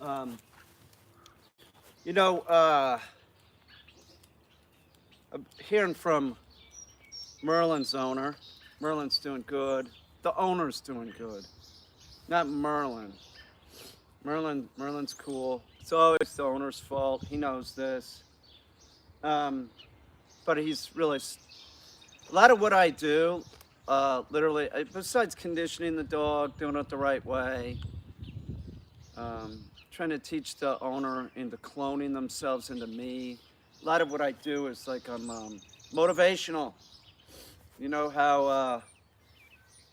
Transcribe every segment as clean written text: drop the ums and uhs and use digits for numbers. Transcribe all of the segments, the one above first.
Um, you know, uh, I'm hearing from Merlin's owner. Merlin's doing good. The owner's doing good. Not Merlin. Merlin's cool. It's always the owner's fault. He knows this. Um, but he's really a lot of what I do. Literally, besides conditioning the dog, doing it the right way, trying to teach the owner into cloning themselves into me. A lot of what I do is like I'm motivational. You know how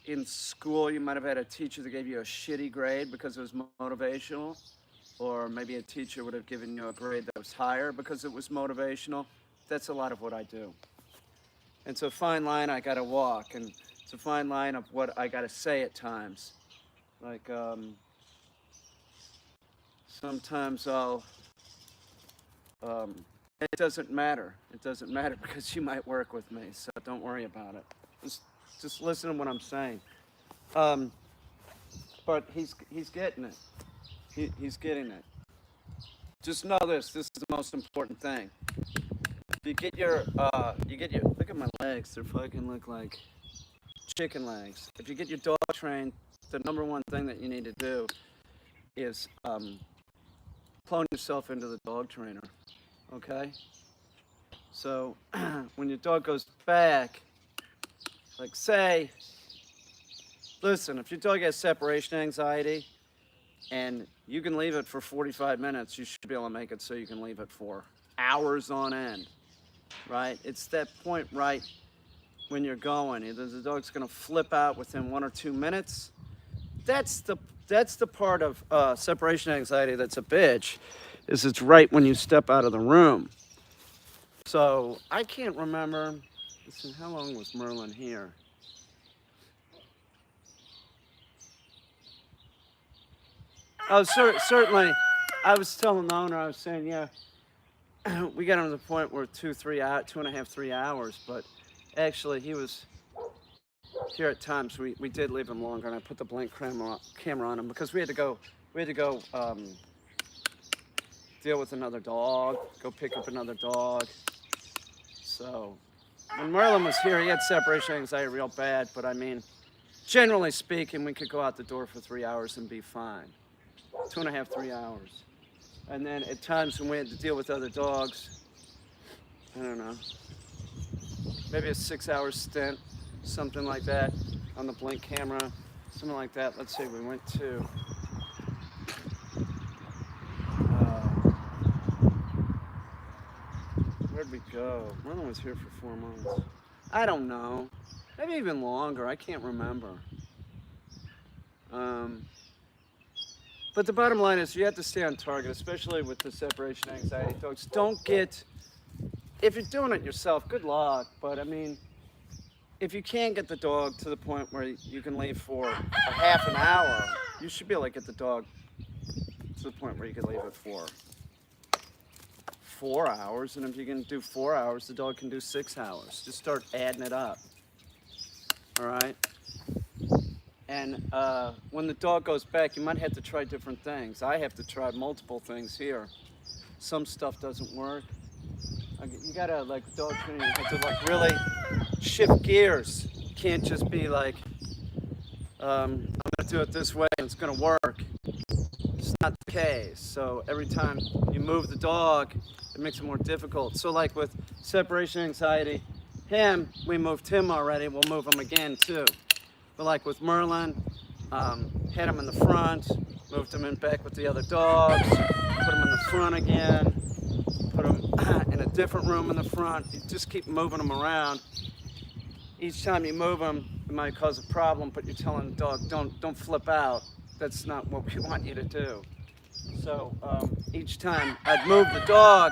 in school you might have had a teacher that gave you a shitty grade because it was motivational, or maybe a teacher would have given you a grade that was higher because it was motivational. That's a lot of what I do. And it's a fine line I got to walk, and it's a fine line of what I got to say at times. Like sometimes it doesn't matter. It doesn't matter because you might work with me, so don't worry about it. Just, just listen to what I'm saying. Um, but he's getting it. He's getting it. Just know this. This is the most important thing. You get your. Look at my legs. They're fucking look like chicken legs. If you get your dog trained, the number one thing that you need to do is clone yourself into the dog trainer. Okay. So when your dog goes back, like say, listen, if your dog has separation anxiety and you can leave it for 45 minutes, you should be able to make it so you can leave it for hours on end, right? It's that point right when you're going. Either the dog's gonna flip out within 1 or 2 minutes. That's the that's the part of separation anxiety that's a bitch, is it's right when you step out of the room. So I can't remember. Listen, how long was Merlin here? Oh, certainly. I was telling the owner, I was saying, yeah, we got him to the point where 2.5, 3 hours, but actually he was here at times. We did leave him longer, and I put the blink camera on him because we had to go deal with another dog, go pick up another dog. So when Merlin was here, he had separation anxiety real bad, but I mean, generally speaking, we could go out the door for 3 hours and be fine. 2.5, 3 hours. And then at times when we had to deal with other dogs, I don't know, maybe a 6 hour stint, something like that, on the blink camera, something like that. Let's see, we went to, where'd we go? Merlin was here for 4 months. I don't know, maybe even longer, I can't remember. Um, but the bottom line is you have to stay on target, especially with the separation anxiety dogs. Don't get, if you're doing it yourself, good luck, but I mean, if you can get the dog to the point where you can leave for a half an hour, you should be able to get the dog to the point where you can leave it for 4 hours. And if you can do 4 hours, the dog can do 6 hours. Just start adding it up. All right? And when the dog goes back, you might have to try different things. I have to try multiple things here. Some stuff doesn't work. You gotta, like, dog training, you have to, like, really shift gears. You can't just be like, I'm gonna do it this way and it's gonna work. It's not the case. So every time you move the dog, it makes it more difficult. So like with separation anxiety, we moved him already, we'll move him again too. But like with Merlin, had him in the front, moved him in back with the other dogs, put him in the front again, put him in a different room in the front. You just keep moving him around. Each time you move him, it might cause a problem, but you're telling the dog, don't flip out. That's not what we want you to do. So each time I'd move the dog,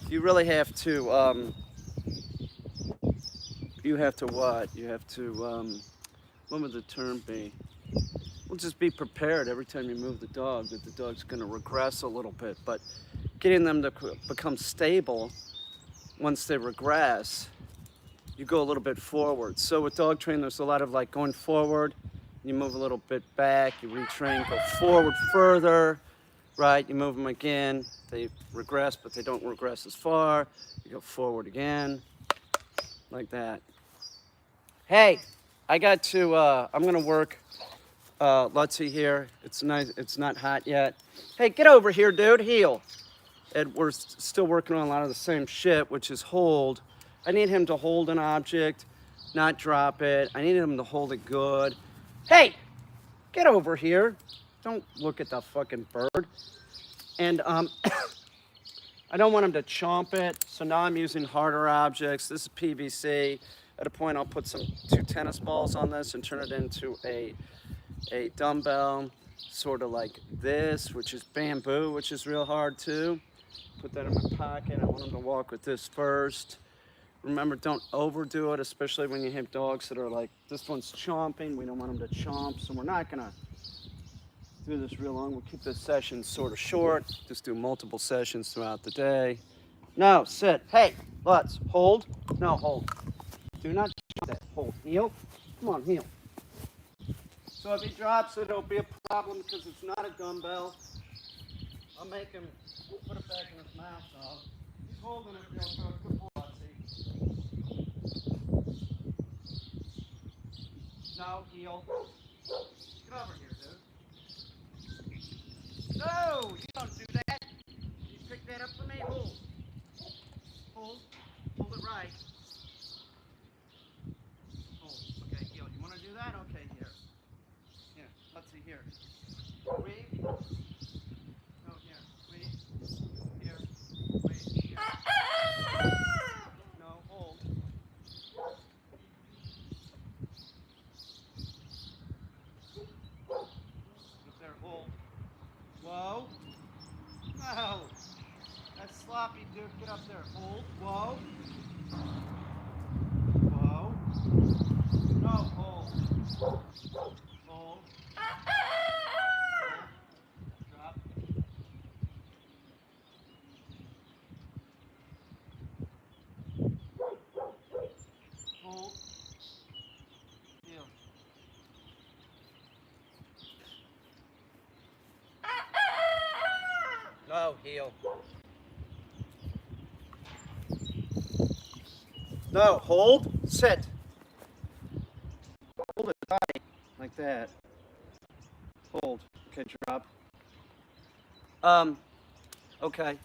you really have to, you have to what? You have to, what would the term be? Well, just be prepared every time you move the dog that the dog's gonna regress a little bit, but getting them to become stable once they regress, you go a little bit forward. So with dog training, there's a lot of like going forward, you move a little bit back, you retrain, go forward further, right? You move them again, they regress, but they don't regress as far. You go forward again, like that. Hey, I got to, I'm gonna work Lutzy here. It's nice, it's not hot yet. Hey, get over here, dude, heel. And we're still working on a lot of the same shit, which is hold. I need him to hold an object, not drop it. I need him to hold it good. Hey, get over here. Don't look at the fucking bird. And I don't want him to chomp it, so now I'm using harder objects. This is PVC. At a point, I'll put two tennis balls on this and turn it into a dumbbell, sort of like this, which is bamboo, which is real hard too. Put that in my pocket. I want him to walk with this first. Remember, don't overdo it, especially when you have dogs that are like, this one's chomping. We don't want them to chomp, so we're not gonna do this real long. We'll keep this session sort of short. Just do multiple sessions throughout the day. No, sit. Hey, let's hold. No, hold. Do not chomp that. Hold. Heel. Come on, heel. So if he drops it, it'll be a problem because it's not a dumbbell. I'll make him put it back in his mouth, though. He's holding it real good. Good boy, no, heel. Get over here, dude. No, you don't do that. You pick that up for me. Hold. Hold. Hold it right. Hold. Okay, heel. You want to do that? Okay, here. Here. Let's see here. We. No, here. We. Here. We. Here. No, hold. Hold. Whoa. No. That's sloppy, dude. Get up there. Hold. Whoa. Whoa. No, hold. Hold. Drop. Hold. Heel. No, heel. No, hold, sit. Hold it tight, like that. Hold. Okay, drop. Okay.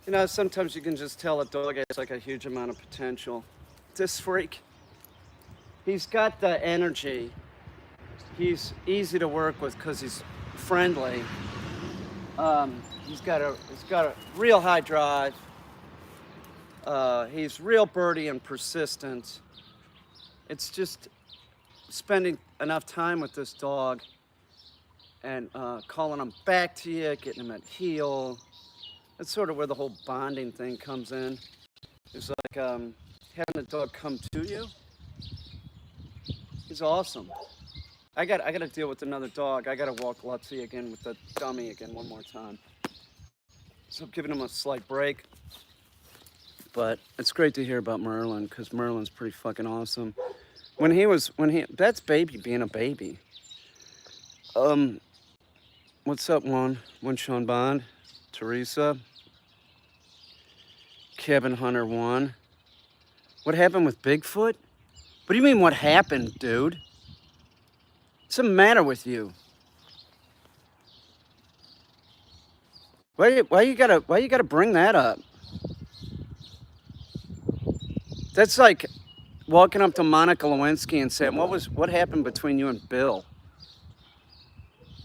You know, sometimes you can just tell a dog has like a huge amount of potential. This freak, he's got the energy. He's easy to work with because he's friendly. He's got a real high drive. He's real birdy and persistent. It's just spending enough time with this dog and calling him back to you, getting him at heel. That's sort of where the whole bonding thing comes in. It's like having the dog come to you. He's awesome. I got to deal with another dog. I got to walk Lutzy again with the dummy again one more time. So I'm giving him a slight break. But it's great to hear about Merlin because Merlin's pretty fucking awesome. That's baby being a baby. What's up, Juan Sean Bond, Teresa, Kevin Hunter 1. What happened with Bigfoot? What do you mean what happened, dude? What's the matter with you? Why you gotta bring that up? That's like walking up to Monica Lewinsky and saying, what happened between you and Bill?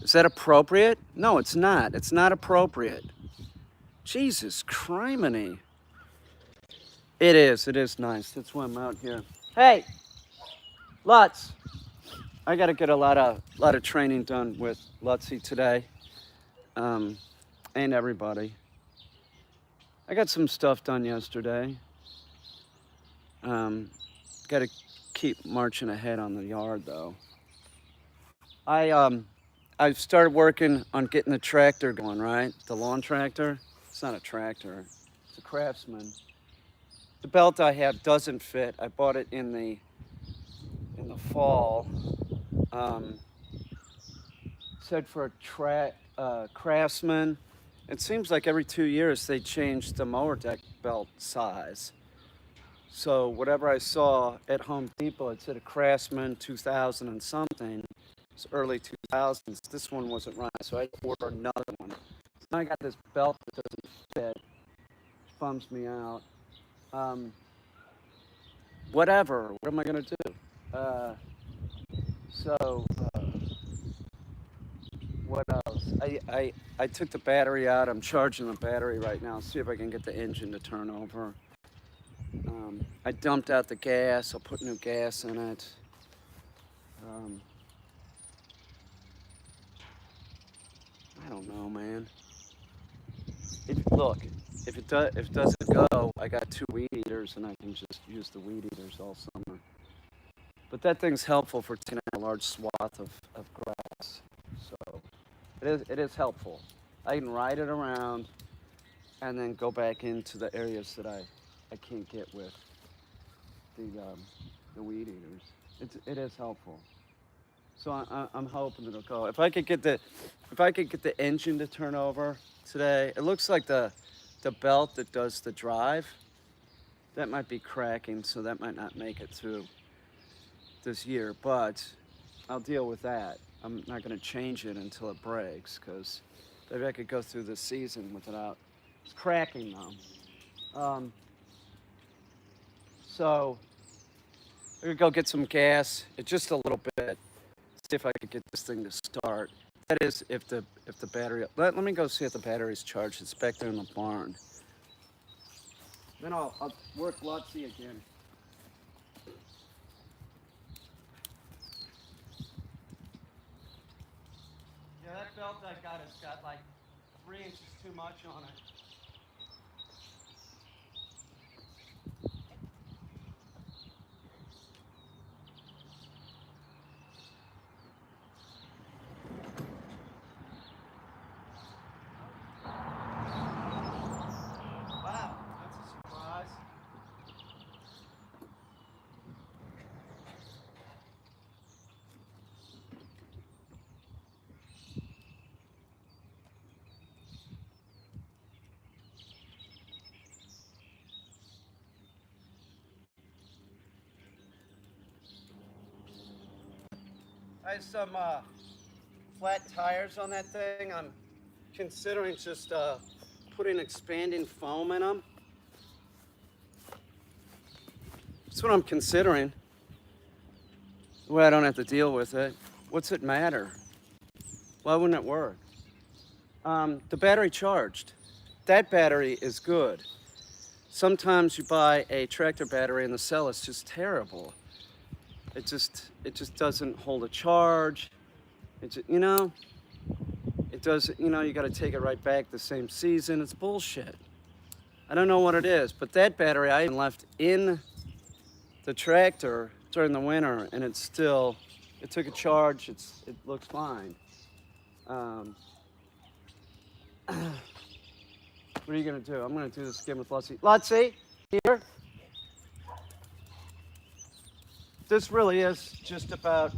Is that appropriate? No, it's not. It's not appropriate. Jesus criminy. It is nice. That's why I'm out here. Hey, Lutz. I gotta get a lot of training done with Lutzy today. And everybody. I got some stuff done yesterday. Got to keep marching ahead on the yard, though. I started working on getting the tractor going, right? The lawn tractor. It's not a tractor. It's a Craftsman. The belt I have doesn't fit. I bought it in the fall. Said for a Craftsman. It seems like every 2 years they change the mower deck belt size. So whatever I saw at Home Depot, it said a Craftsman 2000 and something. It's early 2000s. This one wasn't right, so I had to order another one. So now I got this belt that doesn't fit, which bums me out. Um, Whatever. What am I gonna do? Uh, so what else? I took the battery out. I'm charging the battery right now. See if I can get the engine to turn over. I dumped out the gas. I'll put new gas in it. Um, I don't know, man. Look, if it doesn't go, I got 2 weed eaters, and I can just use the weed eaters all summer. But that thing's helpful for taking out a large swath of grass. So it is helpful. I can ride it around and then go back into the areas that I can't get with the weed eaters. It is helpful. So I'm hoping it'll go. If I could get the engine to turn over today, it looks like the belt that does the drive, that might be cracking, so that might not make it through this year, but I'll deal with that. I'm not going to change it until it breaks, because maybe I could go through this season without. It's cracking now. So I'm going to go get some gas, just a little bit, see if I could get this thing to start. That is, if the battery. Let me go see if the battery's charged. It's back there in the barn. Then I'll work Lutzy again. Yeah, that belt I got has got like 3 inches too much on it. Wow, that's a surprise. I have some flat tires on that thing. I'm considering just putting expanding foam in them. That's what I'm considering. The way I don't have to deal with it. What's it matter? Why wouldn't it work? The battery charged. That battery is good. Sometimes you buy a tractor battery and the cell is just terrible. It just doesn't hold a charge. It does. You got to take it right back the same season. It's bullshit. I don't know what it is, but that battery I even left in the tractor during the winter, and it took a charge. It looks fine. What are you gonna do? I'm gonna do this again with Lutzy. Lutzy, here. This really is just about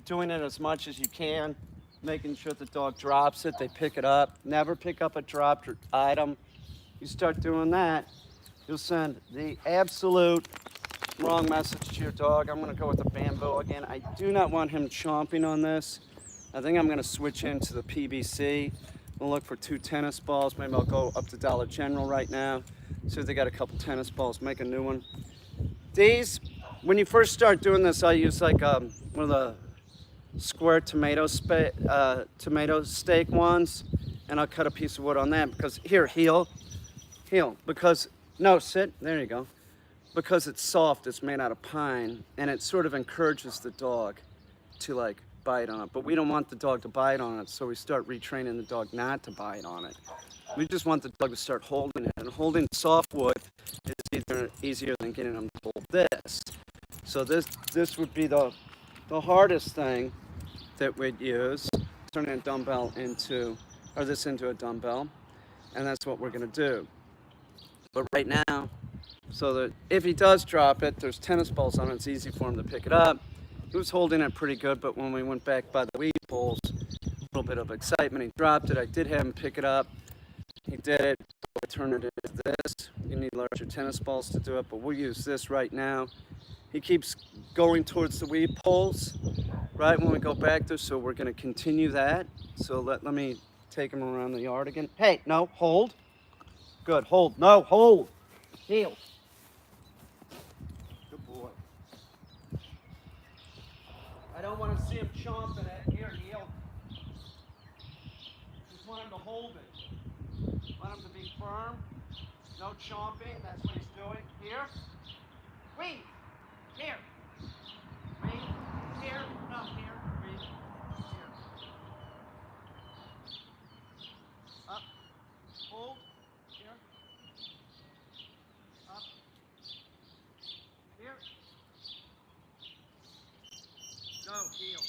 doing it as much as you can, making sure the dog drops it, they pick it up. Never pick up a dropped item. You start doing that, you'll send the absolute wrong message to your dog. I'm gonna go with the bamboo again. I do not want him chomping on this. I think I'm gonna switch into the PVC. I'll look for 2 tennis balls. Maybe I'll go up to Dollar General right now, see if they got a couple tennis balls, make a new one. These, when you first start doing this, I use like one of the square tomato steak ones, and I'll cut a piece of wood on that because here, heel, because, no, sit, there you go. Because it's soft, it's made out of pine, and it sort of encourages the dog to like bite on it. But we don't want the dog to bite on it, so we start retraining the dog not to bite on it. We just want the dog to start holding it, and holding softwood is easier than getting them to hold this. So this would be the hardest thing that we'd use, turning a dumbbell into a dumbbell, and that's what we're gonna do. But right now, so that if he does drop it, there's tennis balls on it, it's easy for him to pick it up. He was holding it pretty good, but when we went back by the weed poles, little bit of excitement. He dropped it. I did have him pick it up. He did it. I turned it into this. You need larger tennis balls to do it, but we'll use this right now. He keeps going towards the weed poles right when we go back there, so we're going to continue that. So let me take him around the yard again. Hey, no, hold. Good, hold. No, hold. Heel. Good boy. I don't want to see him chomping at here, heel. Just want him to hold it. Want him to be firm. No chomping. That's what he's doing. Here. Wait. Here. Wait. Here. No, here. Wait. Here. Up. Hold. Here. Up. Here. Go. Heel.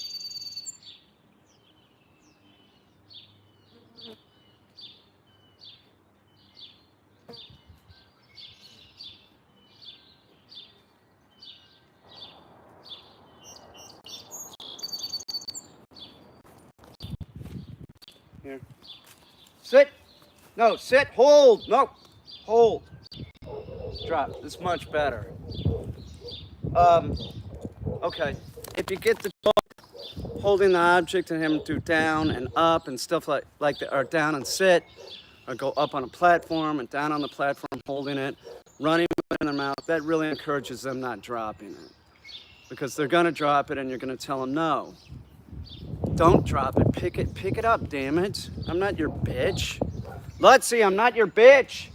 Here. Sit. No, sit. Hold. No. Hold. Drop. It's much better. Okay. If you get the dog holding the object and him do down and up and stuff like that, or down and sit, or go up on a platform and down on the platform holding it, running with it in their mouth, that really encourages them not dropping it. Because they're gonna drop it and you're gonna tell them no. Don't drop it. Pick it up, damn it. I'm not your bitch. Lutzy, I'm not your bitch.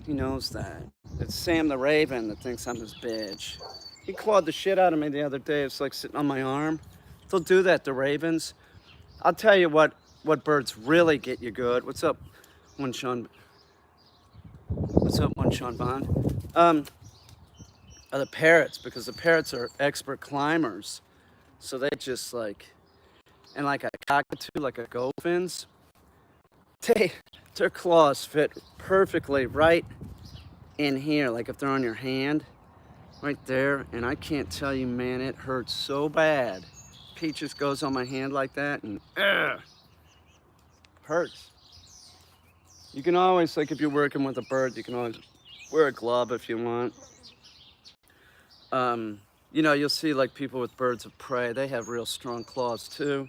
He knows that. It's Sam the Raven that thinks I'm his bitch. He clawed the shit out of me the other day. It's like sitting on my arm. They'll do that, the Ravens. I'll tell you what birds really get you good. What's up, one Sean? What's up, one Sean Bond? Are the parrots, because the parrots are expert climbers. So they just like, and like a cockatoo, like a Gophins, their claws fit perfectly right in here, like if they're on your hand, right there. And I can't tell you, man, it hurts so bad. Peaches goes on my hand like that and hurts. You can always, like if you're working with a bird, you can always wear a glove if you want. You know, you'll see like people with birds of prey, they have real strong claws too.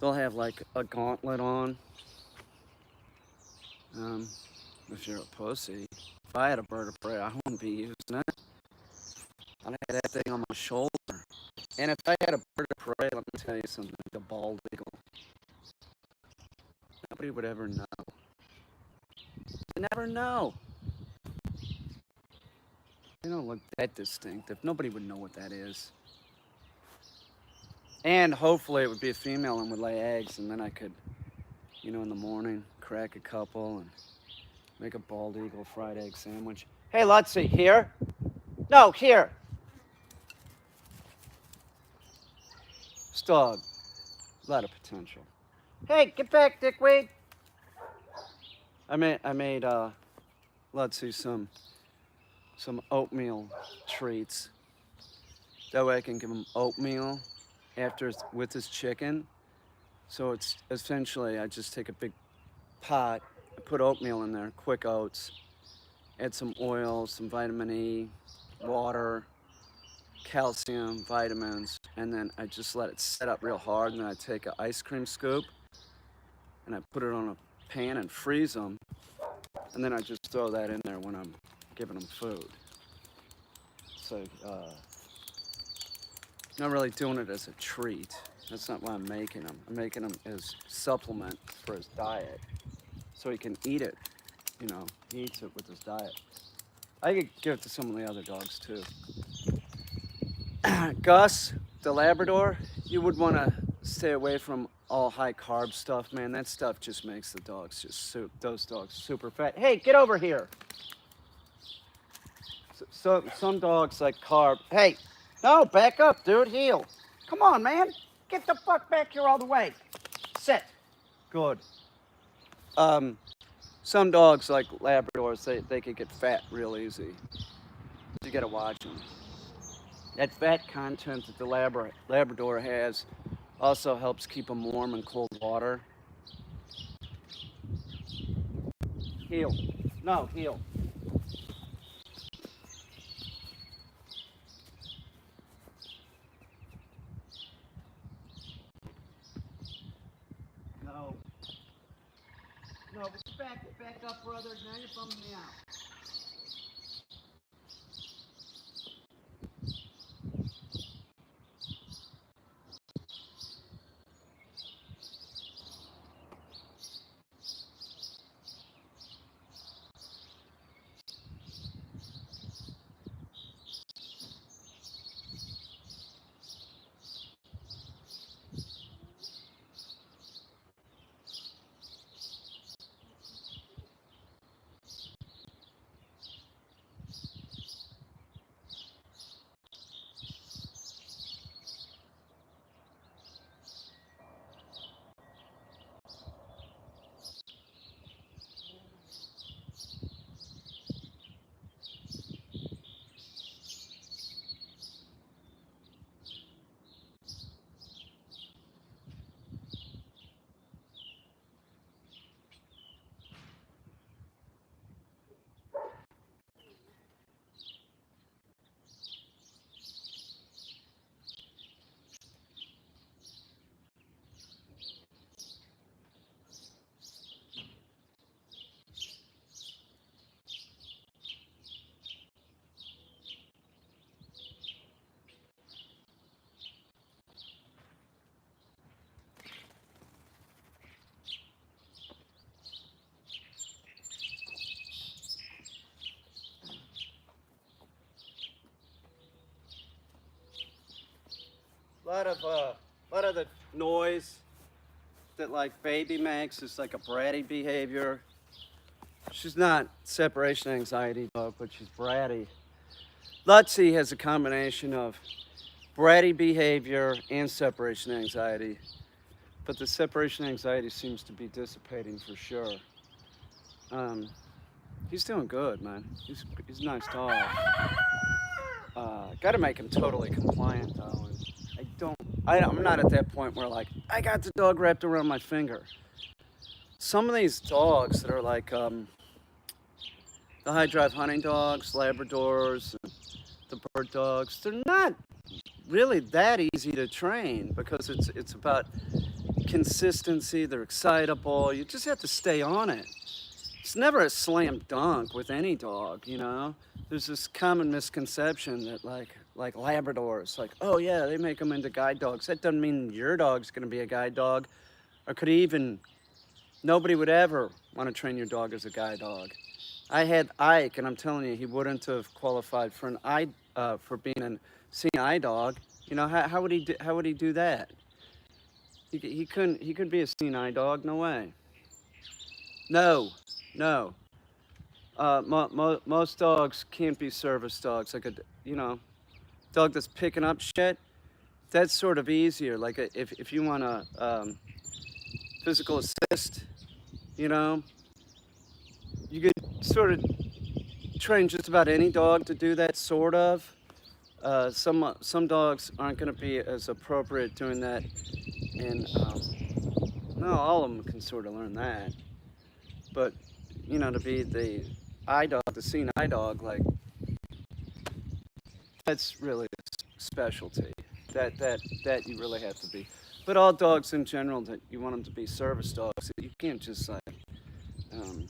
They'll have like a gauntlet on. If you're a pussy. If I had a bird of prey, I wouldn't be using it. I'd have that thing on my shoulder. And if I had a bird of prey, let me tell you something, like a bald eagle. Nobody would ever know. You never know. They don't look that distinctive. Nobody would know what that is. And hopefully it would be a female and would lay eggs, and then I could, you know, in the morning, crack a couple and make a bald eagle fried egg sandwich. Hey, Lutzy, here? No, here. This dog, a lot of potential. Hey, get back, dickweed. I made Lutzy some oatmeal treats. That way I can give him oatmeal with his chicken. So it's essentially, I just take a big pot, I put oatmeal in there, quick oats, add some oil, some vitamin E, water, calcium, vitamins, and then I just let it set up real hard, and then I take an ice cream scoop and I put it on a pan and freeze them, and then I just throw that in there when I'm giving them food. So, not really doing it as a treat. That's not why I'm making them. I'm making them as supplement for his diet, so he can eat it. You know, he eats it with his diet. I could give it to some of the other dogs too. Gus, the Labrador, you would want to stay away from all high carb stuff, man. That stuff just makes the dogs those dogs super fat. Hey, get over here. So some dogs like carb. Hey, no, back up, dude. Heel. Come on, man. Get the fuck back here all the way. Sit. Good. Some dogs like Labradors, they could get fat real easy. You gotta watch them. That fat content that the Labrador has Also helps keep them warm in cold water. Heel. No, heel. No. No, back up, brother. Now you're bumming me out. Lot of the noise that like baby makes is like a bratty behavior. She's not separation anxiety dog, but she's bratty. Lutzy has a combination of bratty behavior and separation anxiety, but the separation anxiety seems to be dissipating for sure. He's doing good, man. He's a nice dog. Got to make him totally compliant though. And I'm not at that point where like I got the dog wrapped around my finger. Some of these dogs that are like the high drive hunting dogs, Labradors, the bird dogs, they're not really that easy to train because it's about consistency. They're excitable. You just have to stay on it. It's never a slam dunk with any dog, you know. There's this common misconception that like Labradors, like, oh yeah, they make them into guide dogs. That doesn't mean your dog's going to be a guide dog, or could even nobody would ever want to train your dog as a guide dog. I had Ike, and I'm telling you, he wouldn't have qualified for for being a seeing eye dog. You know, how would he do that? He couldn't. He could be a seeing eye dog. No way. No, no. Most dogs can't be service dogs. Like you know, dog that's picking up shit. That's sort of easier. Like if you want to physical assist, you know, you could sort of train just about any dog to do that. Sort of. Some dogs aren't going to be as appropriate doing that, and no, all of them can sort of learn that. But you know, to be the eye dog, the seeing eye dog, like that's really a specialty. That you really have to be. But all dogs in general, that you want them to be service dogs. You can't just like, um,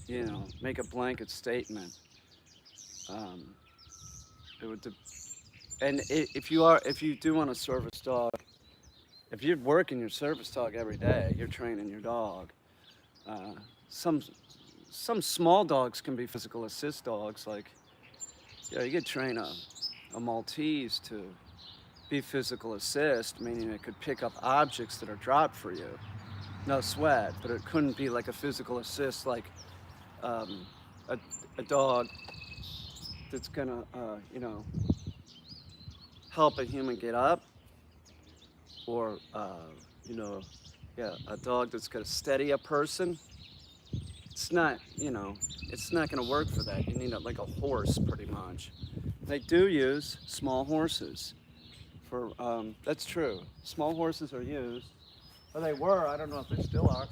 you know, make a blanket statement. Um, it would, and if you do want a service dog, if you're working your service dog every day, you're training your dog. Uh, some some small dogs can be physical assist dogs. Like, yeah, you could train a Maltese to be physical assist, meaning it could pick up objects that are dropped for you. No sweat, but it couldn't be like a physical assist, like um, a, a dog that's gonna, you know, help a human get up, or you know, yeah, a dog that's gonna steady a person. It's not, you know, it's not gonna work for that. You need like a horse, pretty much. They do use small horses For that's true. Small horses are used. Or they were. I don't know if they still are.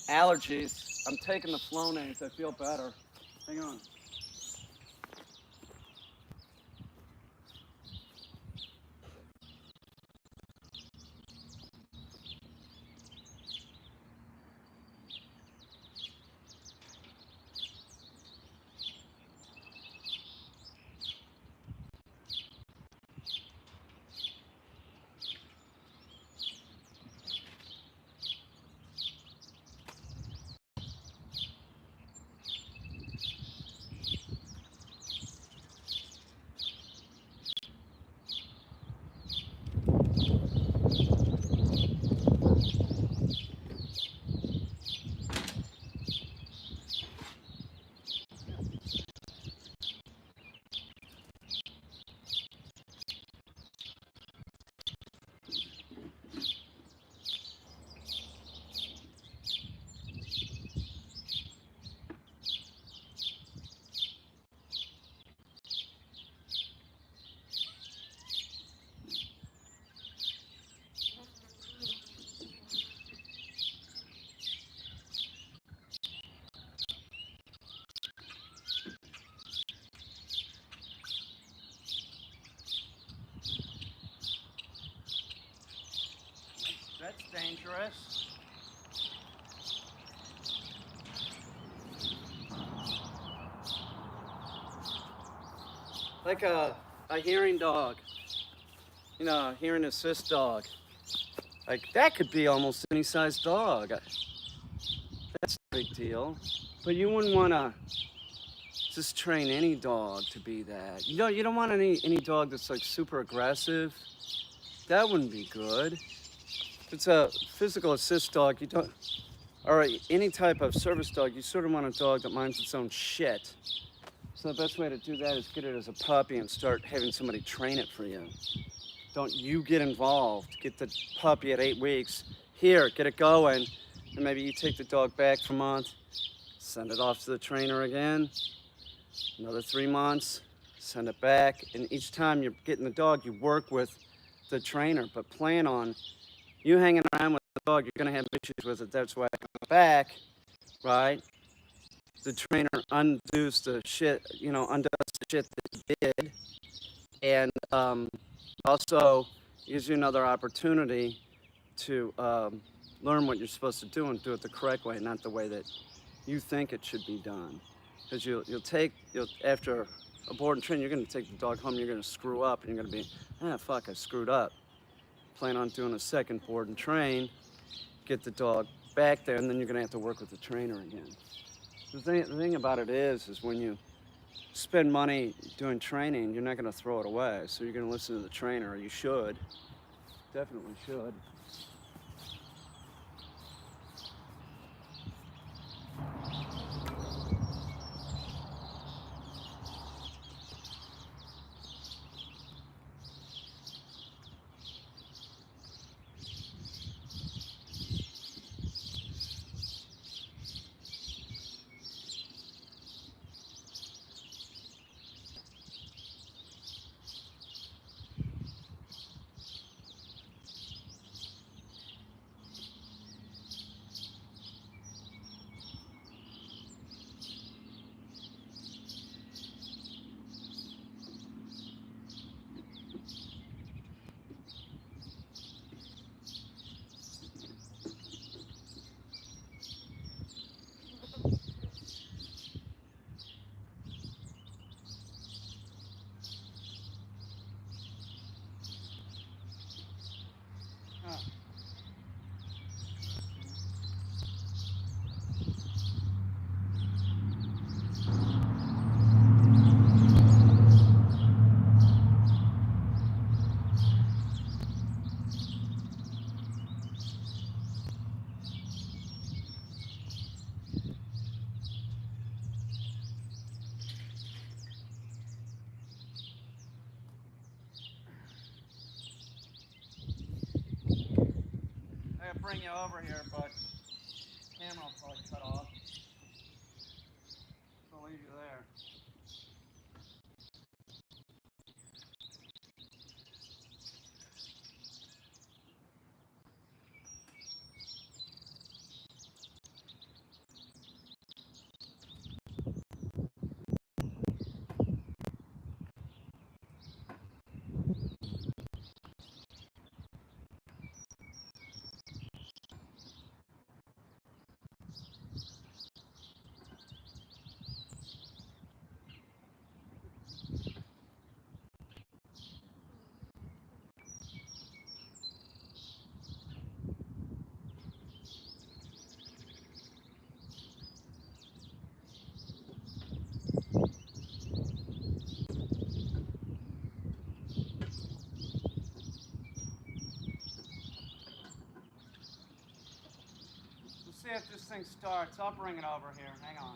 Allergies. I'm taking the Flonase. I feel better. Hang on. That's dangerous. Like a hearing dog, you know, a hearing assist dog. Like that could be almost any size dog. That's a big deal. But you wouldn't want to just train any dog to be that. You don't want any dog that's like super aggressive. That wouldn't be good. If it's a physical assist dog, you don't, or any type of service dog, you sort of want a dog that minds its own shit. So the best way to do that is get it as a puppy and start having somebody train it for you. Don't you get involved. Get the puppy at 8 weeks. Here, get it going. And maybe you take the dog back for a month, send it off to the trainer again. Another 3 months, send it back. And each time you're getting the dog, you work with the trainer. But plan on you hanging around with the dog, you're going to have issues with it. That's why I come back, right? The trainer undoes the shit, undoes the shit that he did. And also gives you another opportunity to learn what you're supposed to do and do it the correct way, not the way that you think it should be done. Because you'll after a board and train, you're going to take the dog home, you're going to screw up, and you're going to be, fuck, I screwed up. Plan on doing a second board and train, get the dog back there, and then you're going to have to work with the trainer again. The thing about it is when you spend money doing training, you're not going to throw it away. So you're going to listen to the trainer. You should. Definitely should. I gotta bring you over here, but camera will probably cut off. So I'll leave you there. see if this thing starts. I'll bring it over here. Hang on.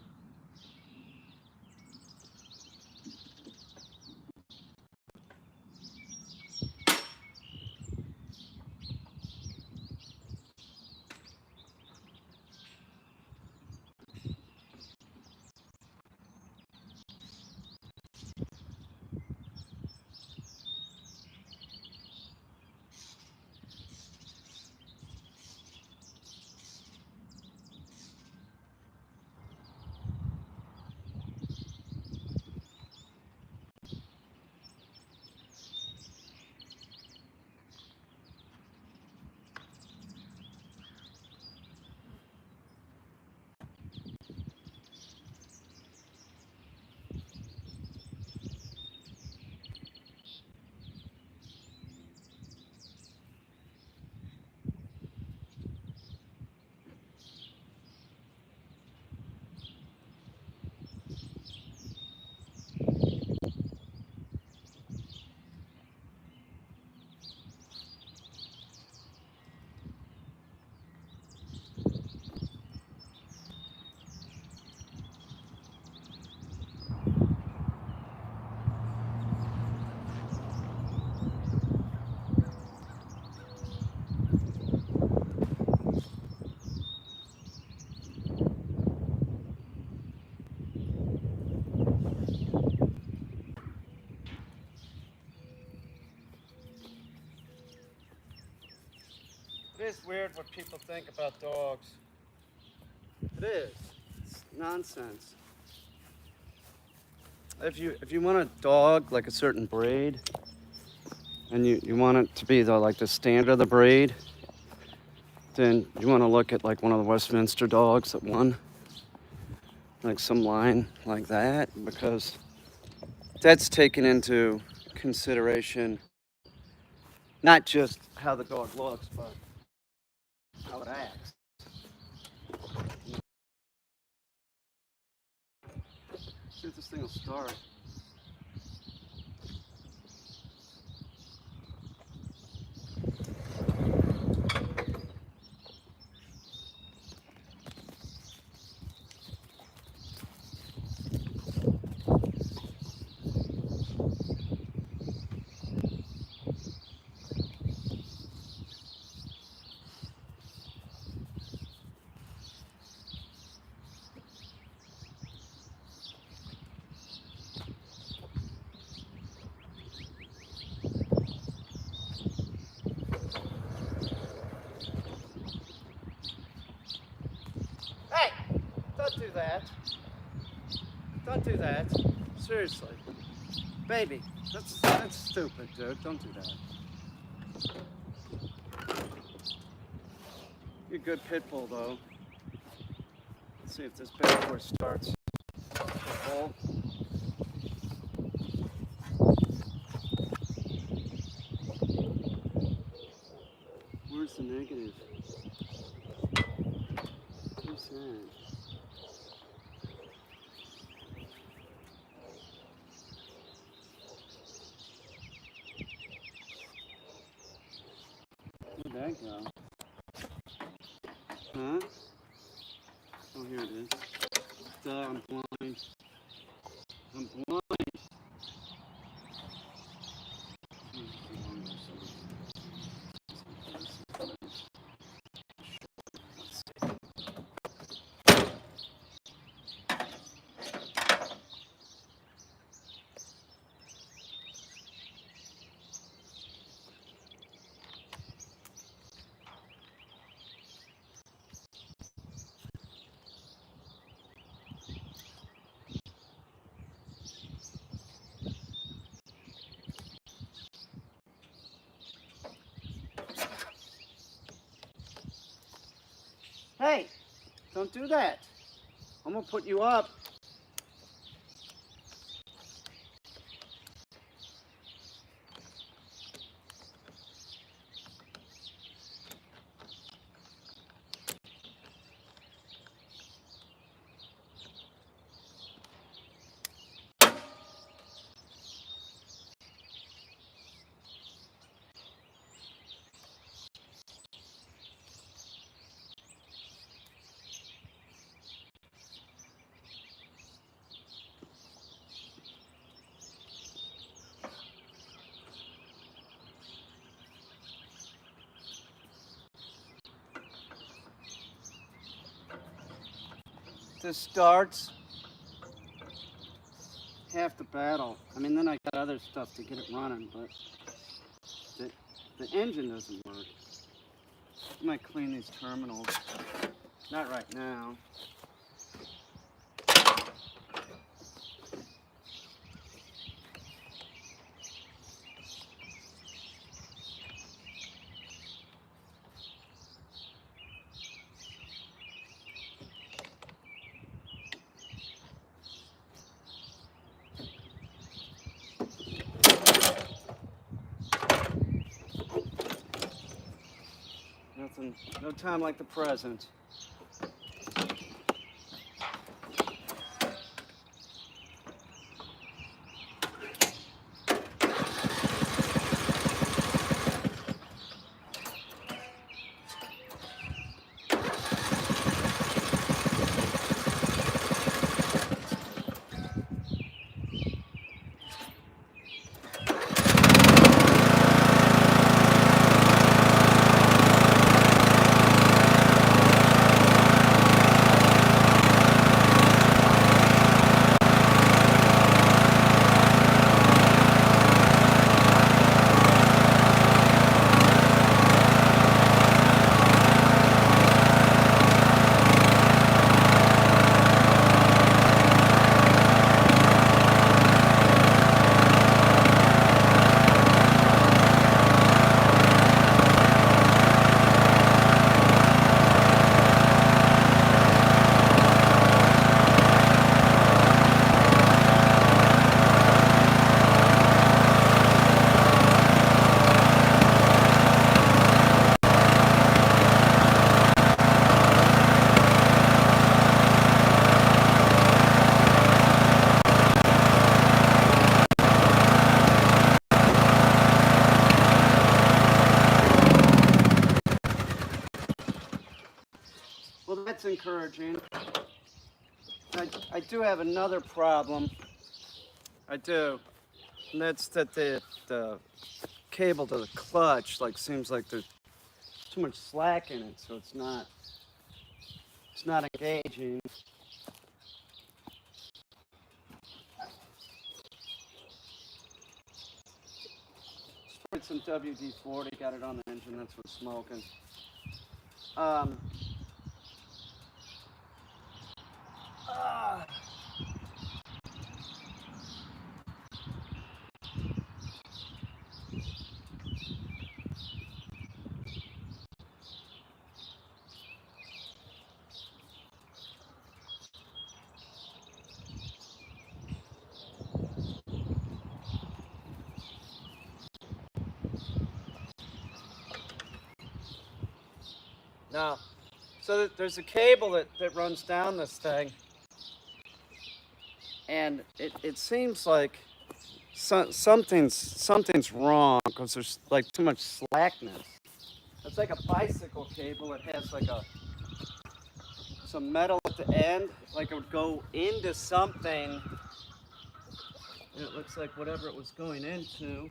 It is weird what people think about dogs. It is. It's nonsense. If you want a dog like a certain breed, and you want it to be the standard of the breed, then you want to look at like one of the Westminster dogs that won, like some line like that, because that's taken into consideration not just how the dog looks, but how it acts. See if this thing will start. Hey! Don't do that. Don't do that. Seriously. Baby, that's stupid, dude. Don't do that. You're a good pit bull, though. Let's see if this bad boy starts. Pit bull. Where's the negative? What's that? Where'd that go? Huh? Oh, here it is. Duh, I'm blind. I'm blind. Hey, don't do that. I'm gonna put you up. this starts, half the battle. I mean, then I got other stuff to get it running, but the engine doesn't work. I might clean these terminals. Not right now. Nothing, no time like the present. Well, that's encouraging. I do have another problem. I do. And that's that the cable to the clutch seems like there's too much slack in it, so it's not engaging. Sprayed some WD-40, got it on the engine, that's what's smoking. Now, so there's a cable that runs down this thing, and it seems like something's wrong because there's like too much slackness. It's like a bicycle cable. It has like some metal at the end, like it would go into something. And it looks like whatever it was going into.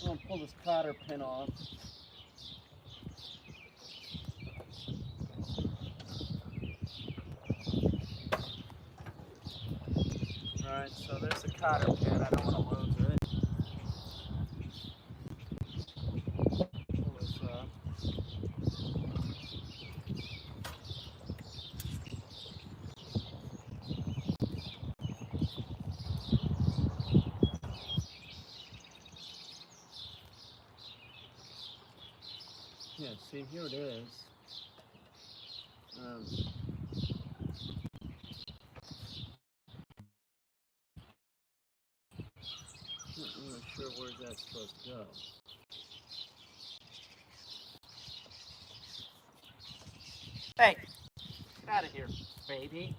I'll pull this cotter pin off. Alright, so there's the cotter pin. I don't want to lose it. Pull this up. Yeah, see, here it is. I'm not sure where that's supposed to go. Hey, get out of here, baby.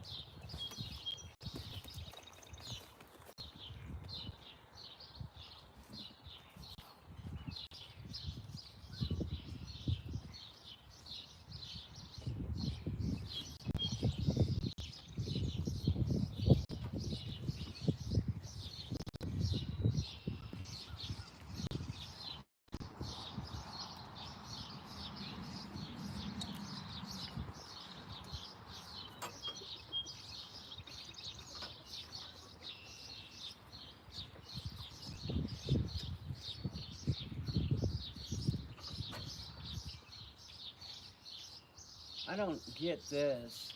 I don't get this.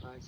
Like,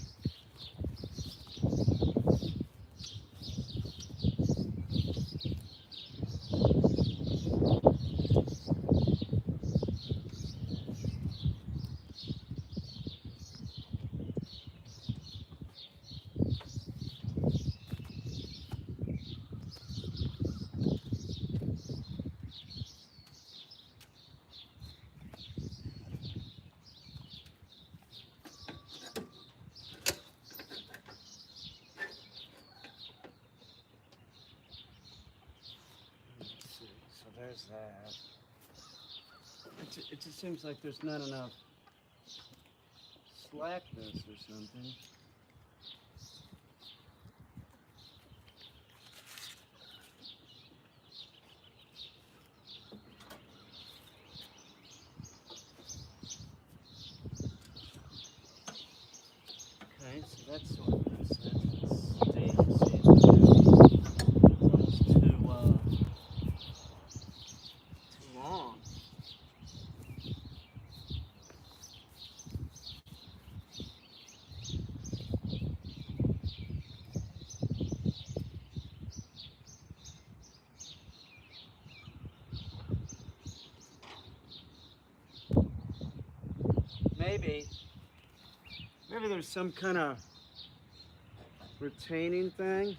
let's see. So there's that. It just seems like there's not enough slackness or something. Okay, so that's sort of makes sense. It's deep, see, it's almost too long. Maybe there's some kind of retaining thing,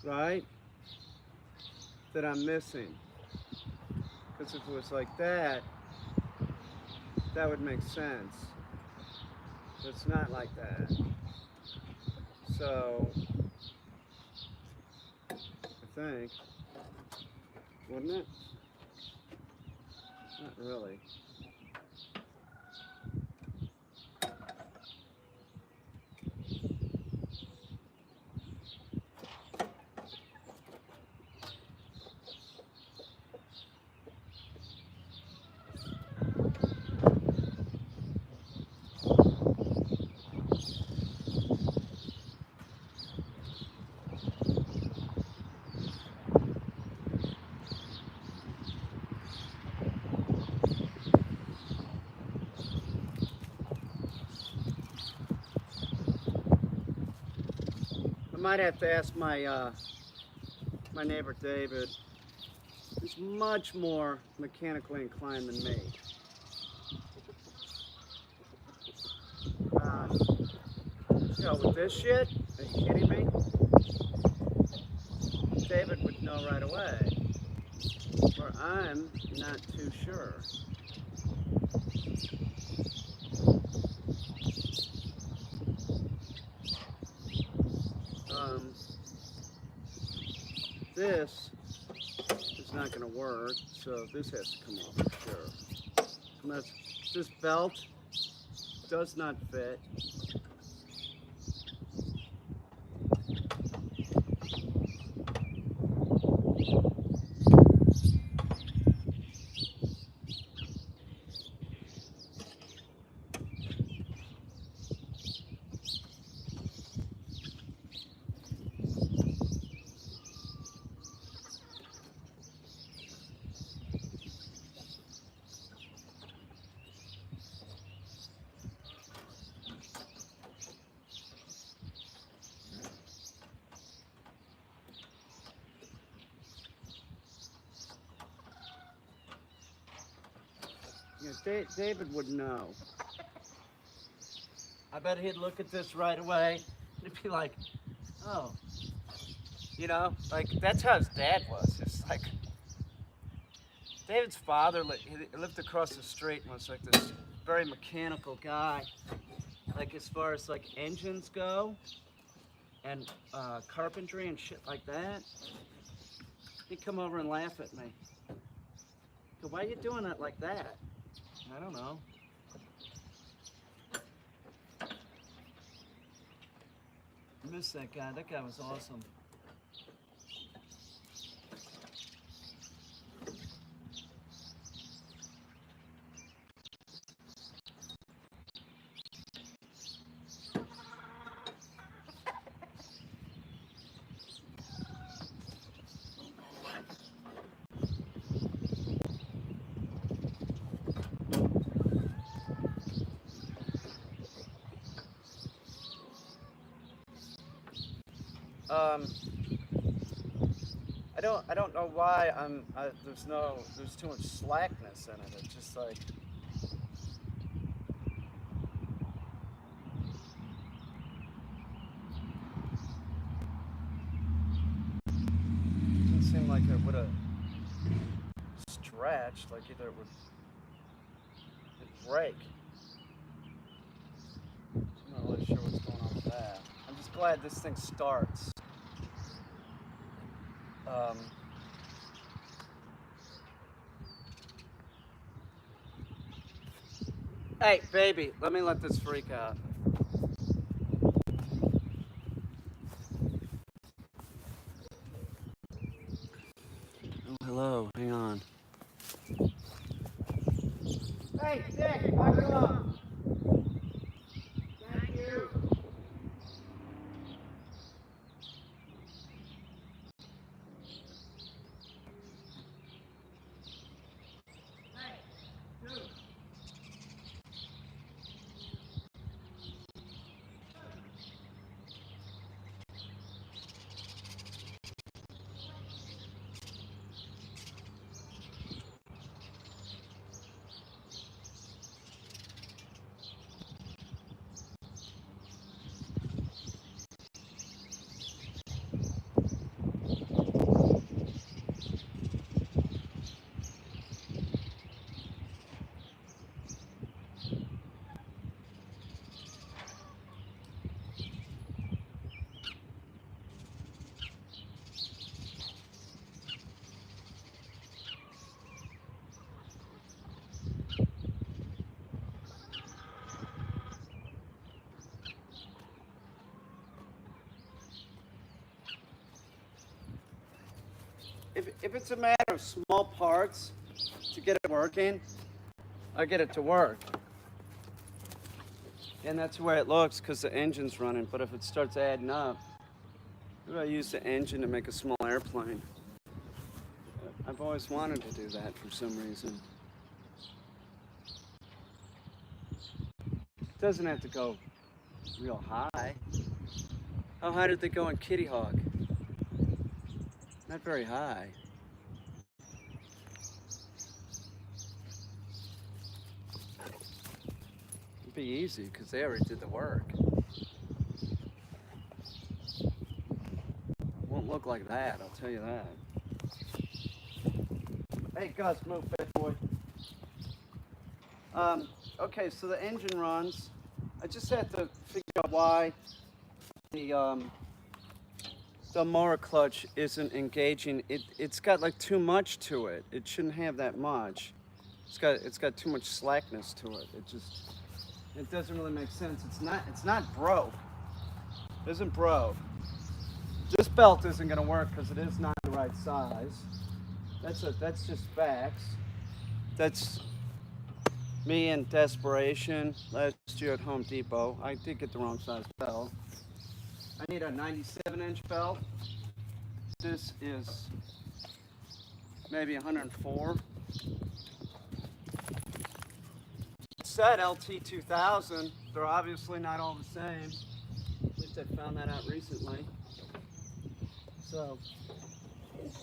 right? That I'm missing. Because if it was like that, that would make sense. But it's not like that. So, I think, wouldn't it? Not really. I might have to ask my my neighbor David, who's much more mechanically inclined than me. With this shit, are you kidding me? David would know right away, or I'm not too sure. This is not going to work, so this has to come off for sure. Unless this belt does not fit. Yeah, David would know. I bet he'd look at this right away and he'd be like, oh, you know, like that's how his dad was. It's like David's father he lived across the street and was like this very mechanical guy. Like as far as like engines go and carpentry and shit like that. He'd come over and laugh at me. Go, why are you doing it like that? I don't know. I miss that guy. That guy was awesome. Um, I don't know why there's too much slackness in it. It's just like, it didn't seem like it would have stretched, like either it'd break. I'm not really sure what's going on with that. I'm just glad this thing starts. Um, hey, baby, let me let this freak out. Oh, hello. Hang on. Hey, Dick, back up. Thank you. Hey, dude. If it's a matter of small parts to get it working, I get it to work. And that's the way it looks because the engine's running. But if it starts adding up, maybe I use the engine to make a small airplane. I've always wanted to do that for some reason. It doesn't have to go real high. How high did they go in Kitty Hawk? Not very high. It'd be easy because they already did the work. Won't look like that, I'll tell you that. Hey, Gus, move, bad boy. Okay, so the engine runs. I just had to figure out why the motor clutch isn't engaging. It's got like too much to it. It shouldn't have that much. It's got too much slackness to it. It doesn't really make sense. It's not broke. It isn't broke. This belt isn't gonna work because it is not the right size. That's just facts. That's me in desperation last year at Home Depot. I did get the wrong size belt. I need a 97-inch belt. This is maybe 104. It said LT2000. They're obviously not all the same. At least I found that out recently. So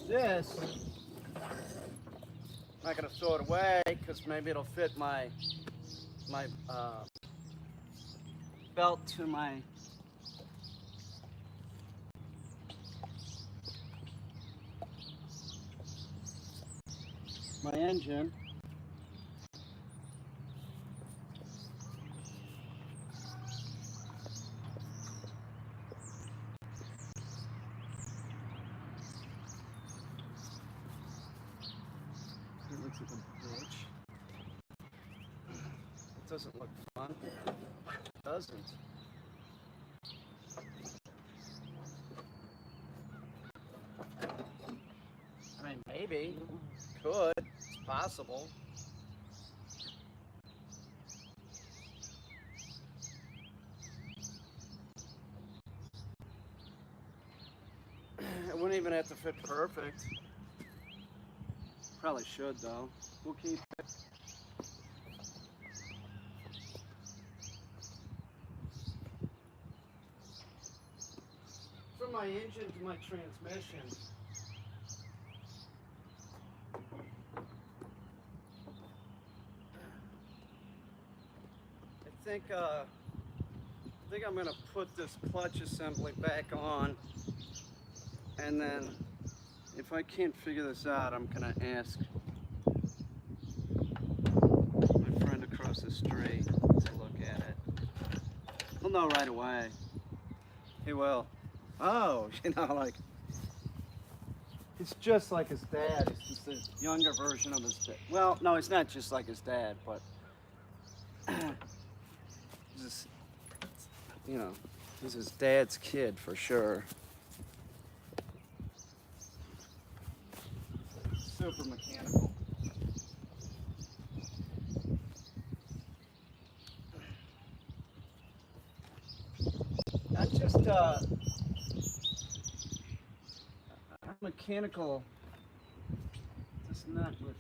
this, I'm not gonna throw it away because maybe it'll fit my belt to my engine. It looks like a bitch. It doesn't look fun. It doesn't. maybe. Could. It's possible. It wouldn't even have to fit perfect. Probably should though. We'll keep it. From my engine to my transmission. I think I'm gonna put this clutch assembly back on, and then if I can't figure this out, I'm gonna ask my friend across the street to look at it. He'll know right away. He will. Oh, like, it's just like his dad. It's just a younger version of his dad. Well, no, he's not just like his dad, but just, he's his dad's kid for sure. Super mechanical. I just, I'm mechanical, just not with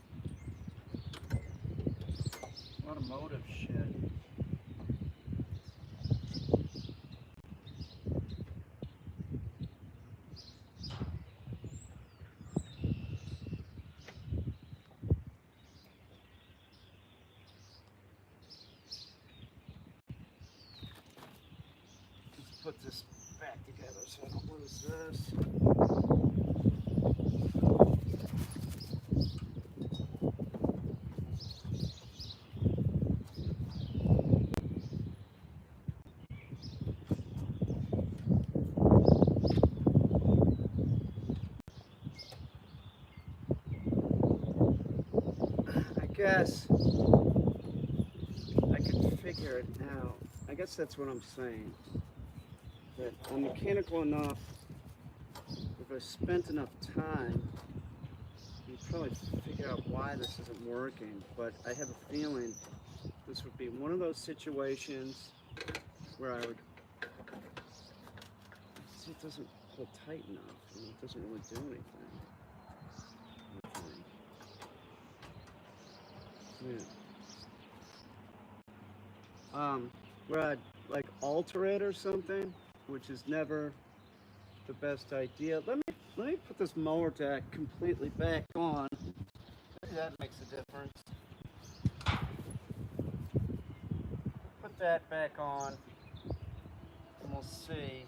automotive shit. Put this back together so I don't lose this. I guess I can figure it out. I guess that's what I'm saying. That I'm mechanical enough, if I spent enough time, you'd probably figure out why this isn't working. But I have a feeling this would be one of those situations where I would see it doesn't pull tight enough, and it doesn't really do anything. Yeah. Where I'd like alter it or something, which is never the best idea. Let me put this mower deck completely back on. Maybe that makes a difference. Put that back on, and we'll see.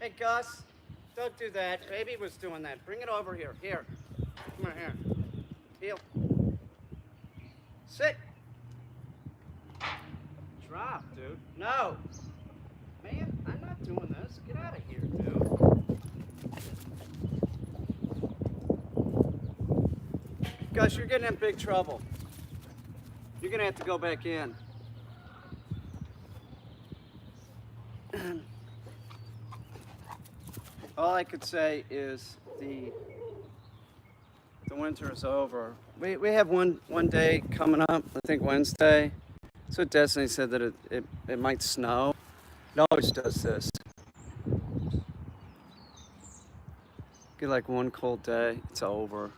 Hey, Gus, don't do that. Baby was doing that. Bring it over here. Here. Come on, here. Heel. Sit. Drop, dude. No. Man, I'm not doing this. Get out of here, dude. Gus, you're getting in big trouble. You're gonna have to go back in. All I could say is the winter is over. We have one day coming up, I think Wednesday. So Destiny said that it might snow. It always does this. Get like one cold day, it's over.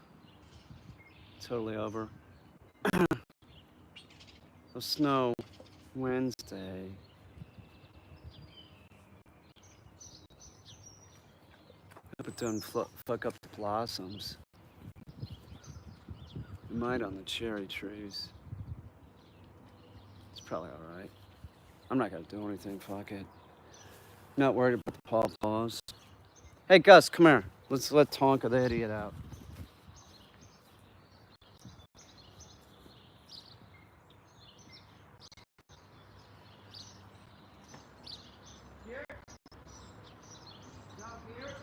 Totally over. It'll snow Wednesday. Hope it doesn't fuck up the blossoms. It might on the cherry trees. It's probably alright. I'm not gonna do anything, fuck it. Not worried about the pawpaws. Hey Gus, come here. Let's let Tonka the idiot out. Here? Down here?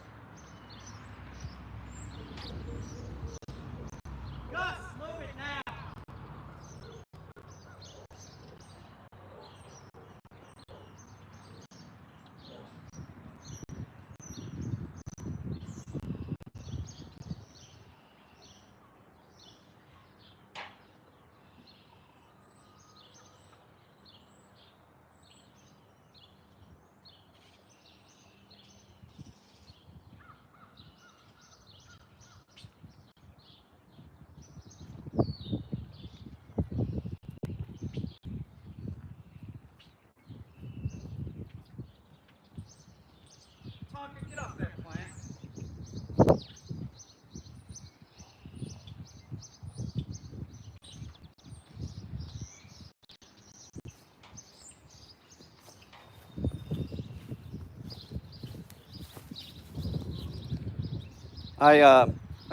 I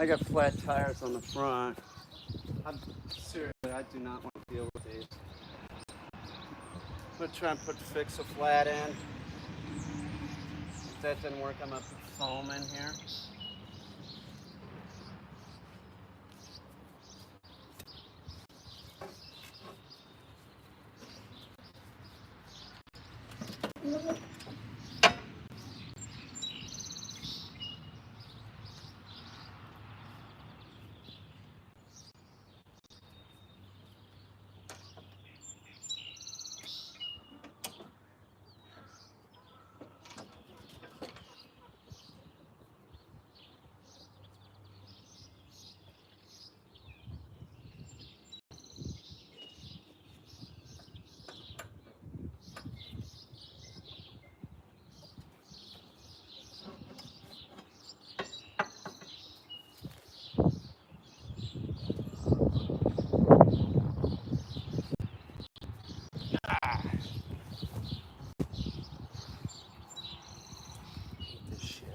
got flat tires on the front. Seriously, I do not want to deal with these. I'm gonna try and fix a flat end. If that didn't work, I'm gonna put foam in here. This shit.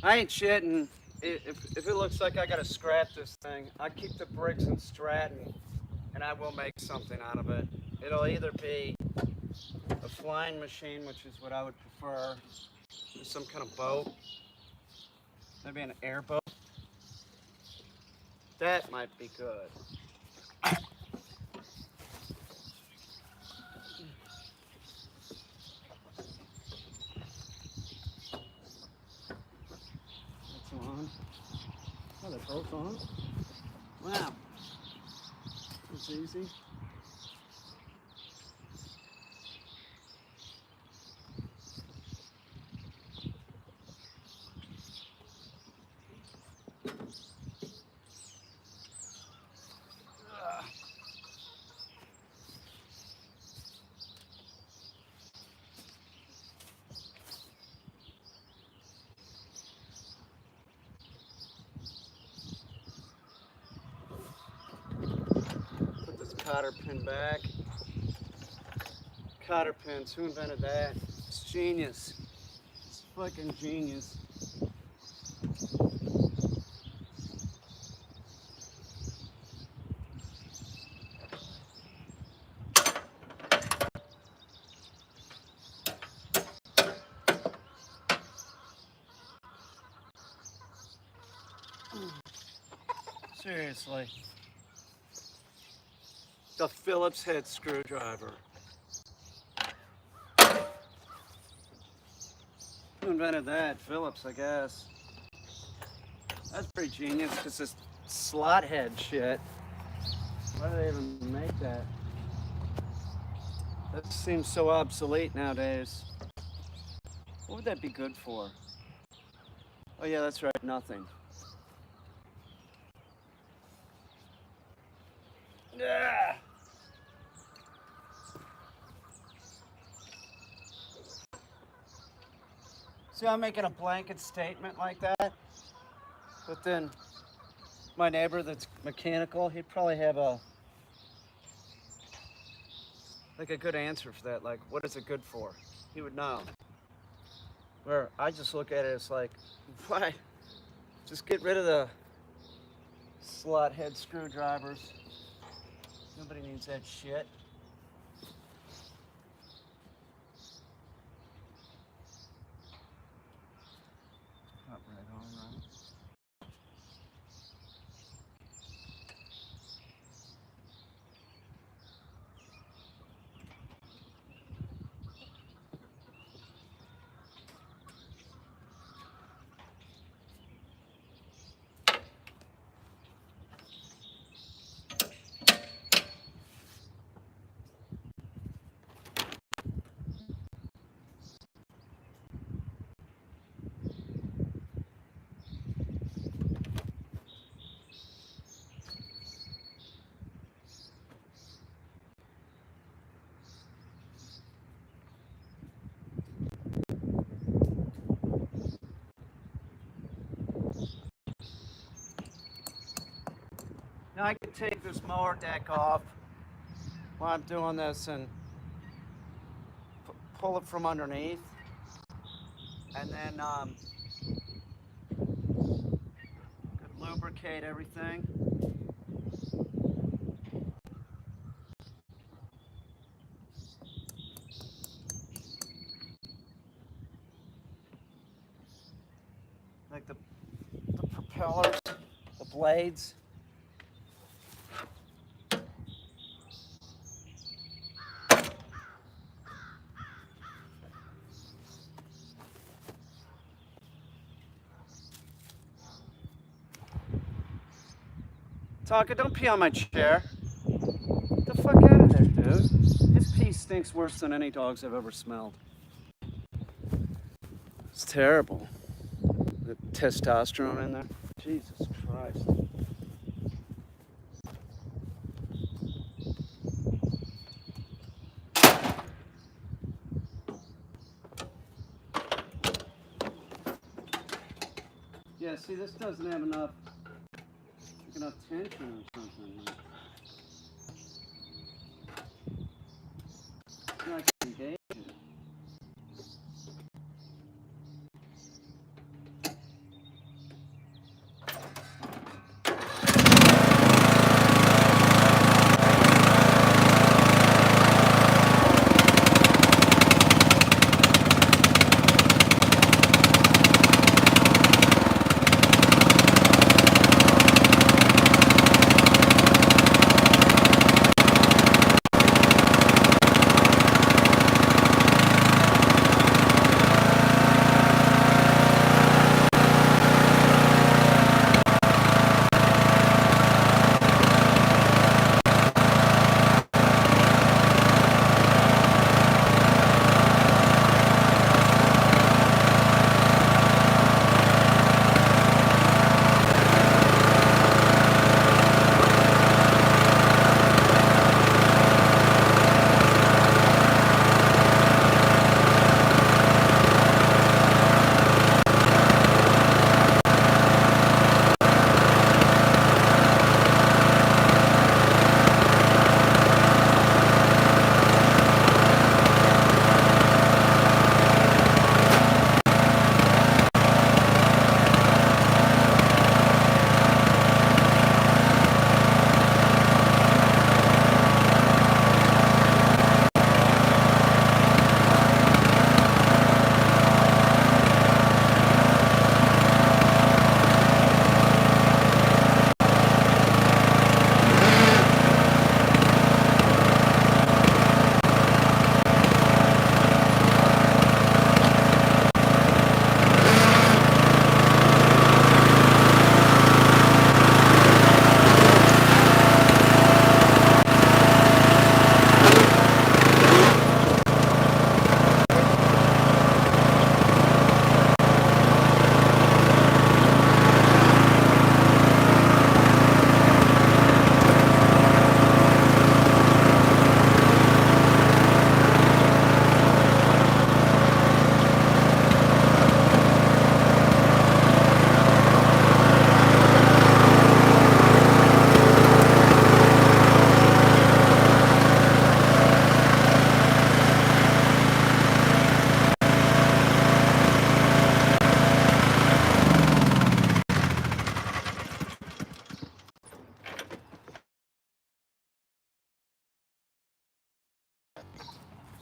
I ain't shitting. If it looks like I gotta scrap this thing, I keep the bricks in Stratton, and I will make something out of it. It'll either be a flying machine, which is what I would prefer, or some kind of boat, maybe an airboat. That might be good. That's on. Oh, they're both on? Wow. That's easy. Put this cotter pin back. Cotter pins, who invented that? It's genius. It's fucking genius. Seriously. The Phillips head screwdriver. Who invented that? Phillips, I guess. That's pretty genius, because this slot head shit. Why do they even make that? That seems so obsolete nowadays. What would that be good for? Oh yeah, that's right, nothing. Yeah. See, I'm making a blanket statement like that, but then my neighbor that's mechanical, he'd probably have a good answer for that. Like, what is it good for? He would know. Where I just look at it as like, why? Just get rid of the slot head screwdrivers. Nobody needs that shit. right. Now I can take this mower deck off while I'm doing this and pull it from underneath, and then could lubricate everything. Like the propellers, the blades. Taka, don't pee on my chair. Get the fuck out of there, dude. His pee stinks worse than any dogs I've ever smelled. It's terrible. The testosterone in there. Jesus Christ. Yeah, see, this doesn't have enough tension or something. It's not engaging.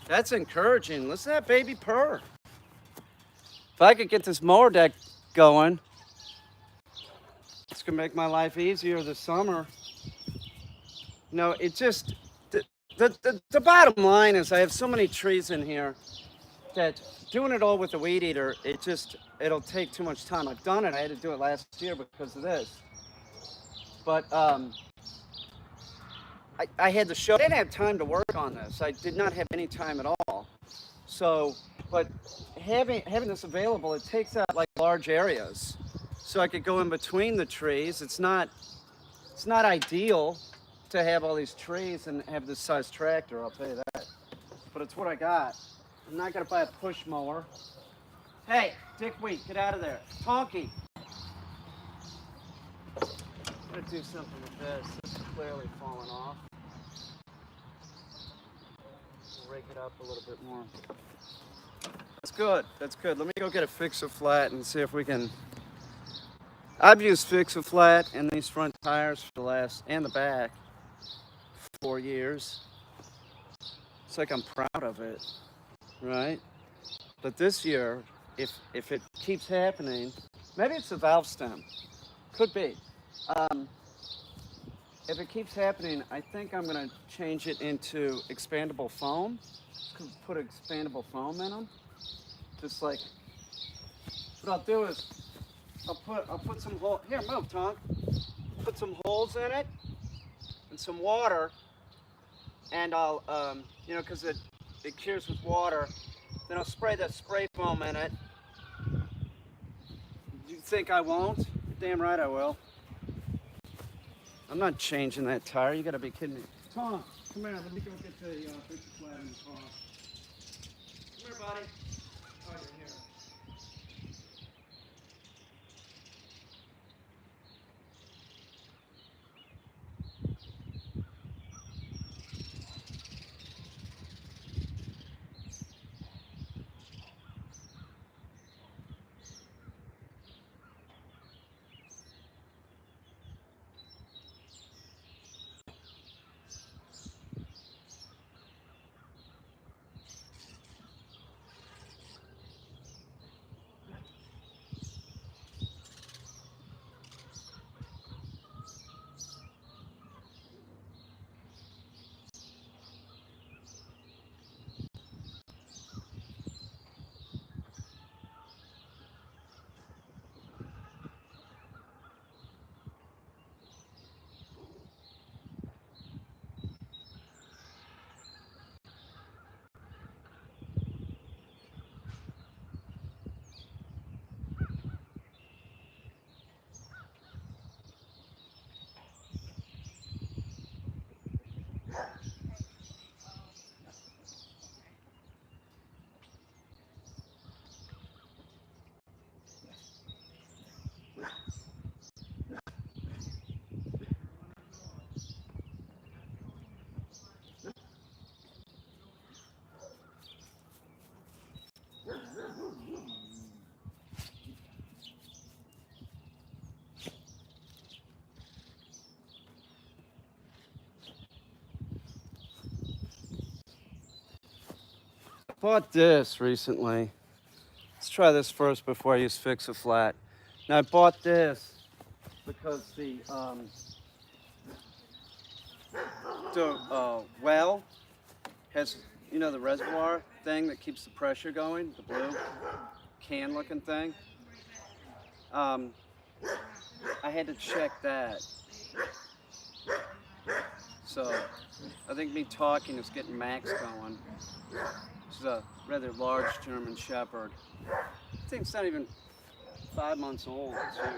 That's encouraging. Listen to that baby purr. If I could get this mower deck going, gonna make my life easier this summer. No, it just the bottom line is I have so many trees in here that doing it all with the weed eater, it'll take too much time. I've done it. I had to do it last year because of this. But I had the show. I didn't have time to work on this. I did not have any time at all. So, but having this available, it takes out like large areas, so I could go in between the trees. It's not ideal to have all these trees and have this size tractor. I'll tell you that. But it's what I got. I'm not gonna buy a push mower. Hey, Dickweed, get out of there. Tonky. I'm gonna do something with this. This is clearly falling off. We'll rake it up a little bit more. That's good. That's good. Let me go get a Fix-A-Flat and see if we can. I've used Fix-A-Flat in these front tires for the last, and the back, 4 years. It's like I'm proud of it, right? But this year, if it keeps happening, maybe it's the valve stem. Could be. If it keeps happening, I think I'm gonna change it into expandable foam. Put expandable foam in them. Just like, what I'll do is, I'll put some holes, here, move, Tonk. Put some holes in it, and some water, and I'll, because it cures with water, then I'll spray that spray foam in it. You think I won't? You're damn right I will. I'm not changing that tire, you gotta be kidding me. Tonk, come here, let me go get the Fix-A-Flat in the car. Come here, buddy. Oh, you're here. Bought this recently. Let's try this first before I use Fix-A-Flat. Now I bought this because the well has, the reservoir thing that keeps the pressure going, the blue can-looking thing. I had to check that. So I think me talking is getting Max going. This is a rather large German Shepherd. I think it's not even 5 months old. It's huge.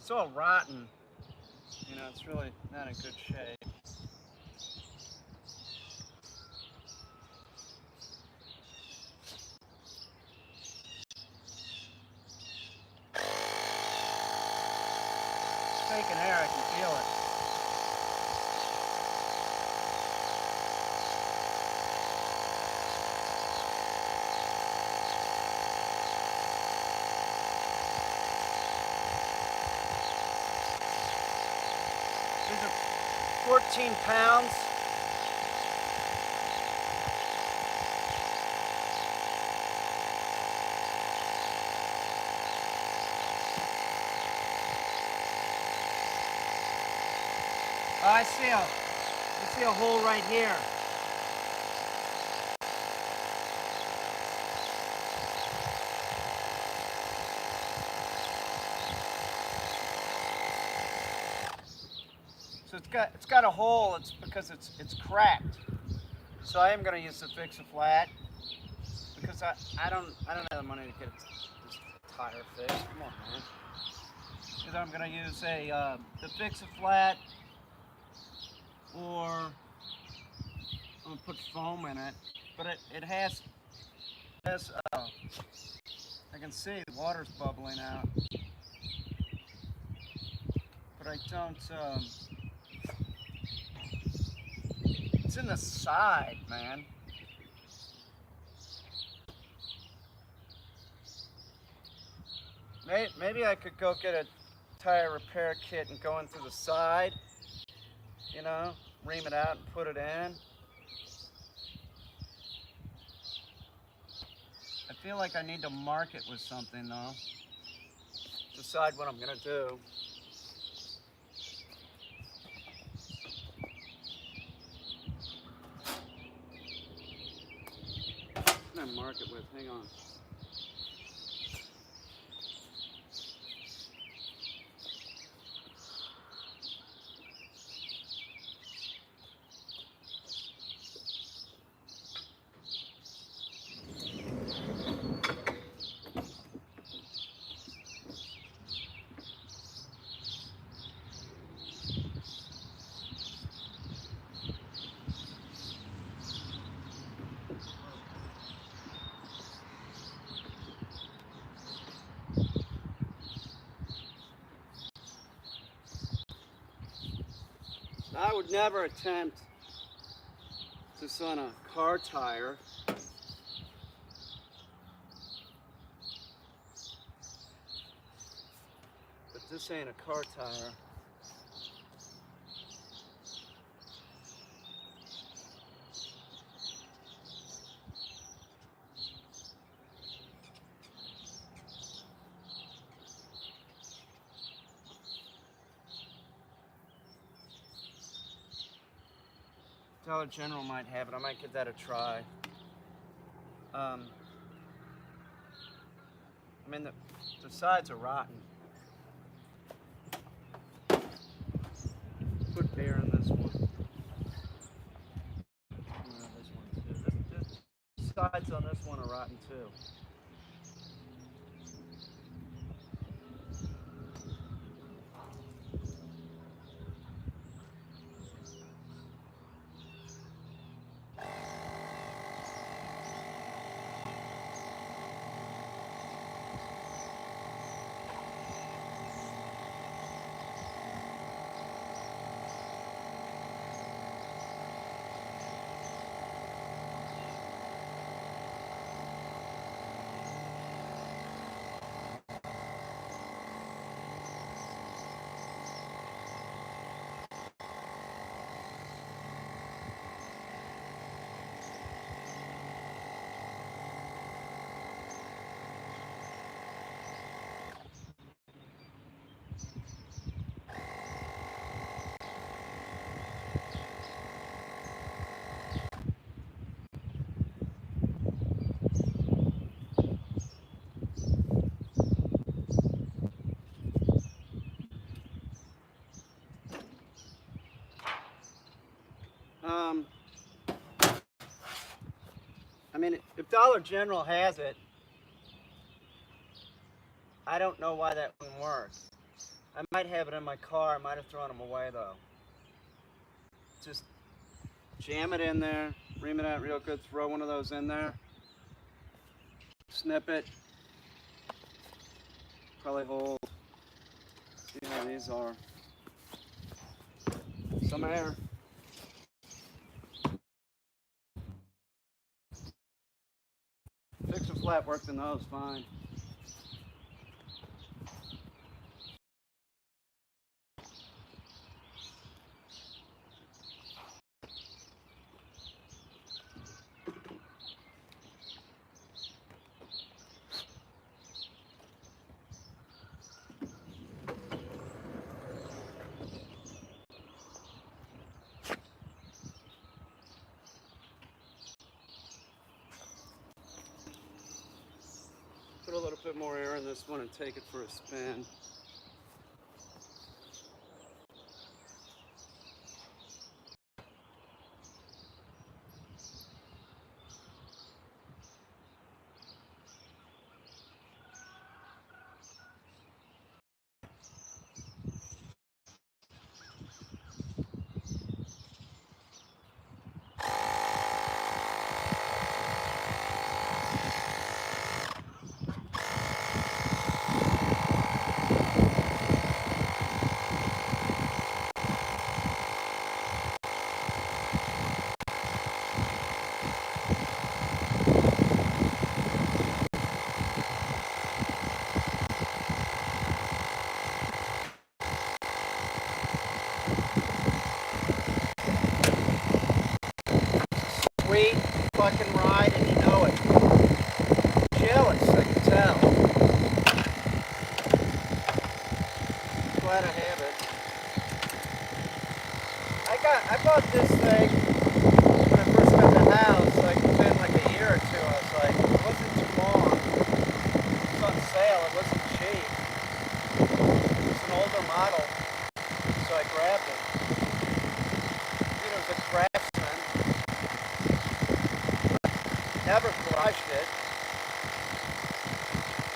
It's all rotten. It's really not in good shape. It's taking air, I can feel it. 14 pounds. I see a hole right here. So it's got a hole. It's because it's cracked. So I am going to use the Fix-A-Flat because I don't have the money to get this tire fixed. Come on, man. Either I'm going to use the Fix-A-Flat, or I'm going to put foam in it. But it has I can see the water's bubbling out. But I don't, it's in the side, man. Maybe I could go get a tire repair kit and go in through the side, you know, ream it out and put it in. I feel like I need to mark it with something though. Decide what I'm gonna do. What can I mark it with? Hang on. I would never attempt this on a car tire. But this ain't a car tire. Dollar General might have it. I might give that a try. I mean, the sides are rotten. Put beer in this one. This one too. The sides on this one are rotten too. I mean, if Dollar General has it, I don't know why that wouldn't work. I might have it in my car. I might have thrown them away though. Just jam it in there, ream it out real good, throw one of those in there, snip it, probably hold. See how these are. Some air. Fix-A-Flat worked in those fine. bit more air in this one and take it for a spin. Sweet fucking ride, and you know it. Jealous, I can tell. Glad I have it. I bought this thing when I first got the house, like within like a year or two. I was like, it wasn't too long. It was on sale, it wasn't cheap. It was an older model, so I grabbed it. It was a Craftsman. Never crushed it.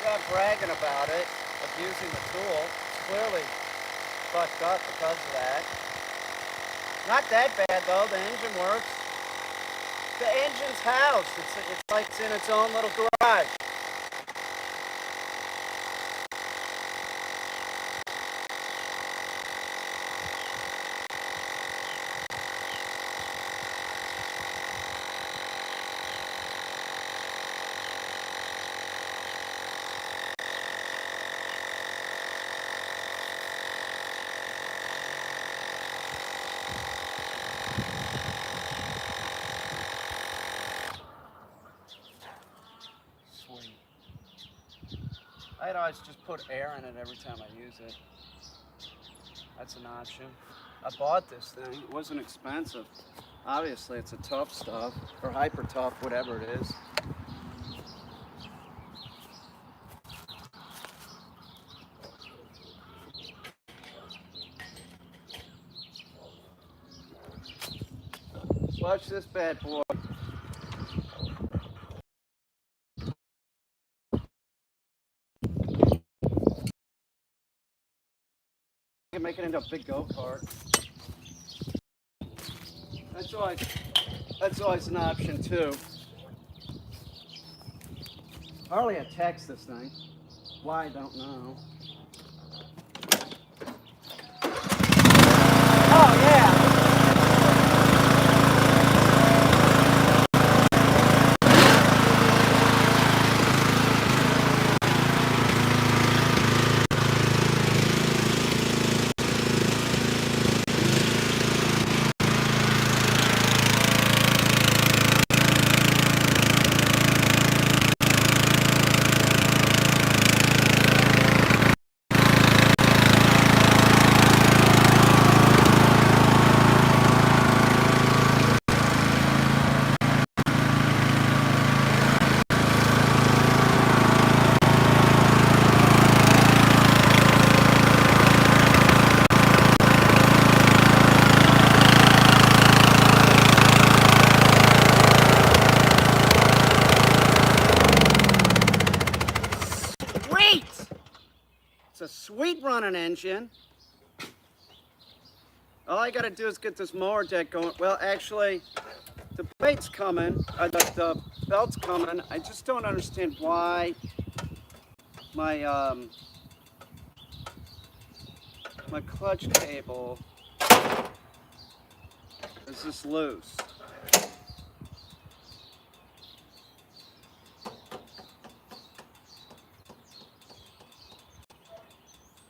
Yeah, I'm bragging about it, abusing the tool. It's clearly fucked up because of that. Not that bad though, the engine works. The engine's housed. It's like it's in its own little garage. I'd always just put air in it every time I use it. That's an option. I bought this thing. It wasn't expensive. Obviously, it's a tough stuff, or hyper tough, whatever it is. Watch this bad boy. You can make it into a big go-kart. That's always an option too. Hardly attacks this thing. Why, I don't know. Oh yeah. It's a sweet running engine. All I gotta do is get this mower deck going. Well, actually, the plate's coming, the belt's coming. I just don't understand why my my clutch cable is just loose.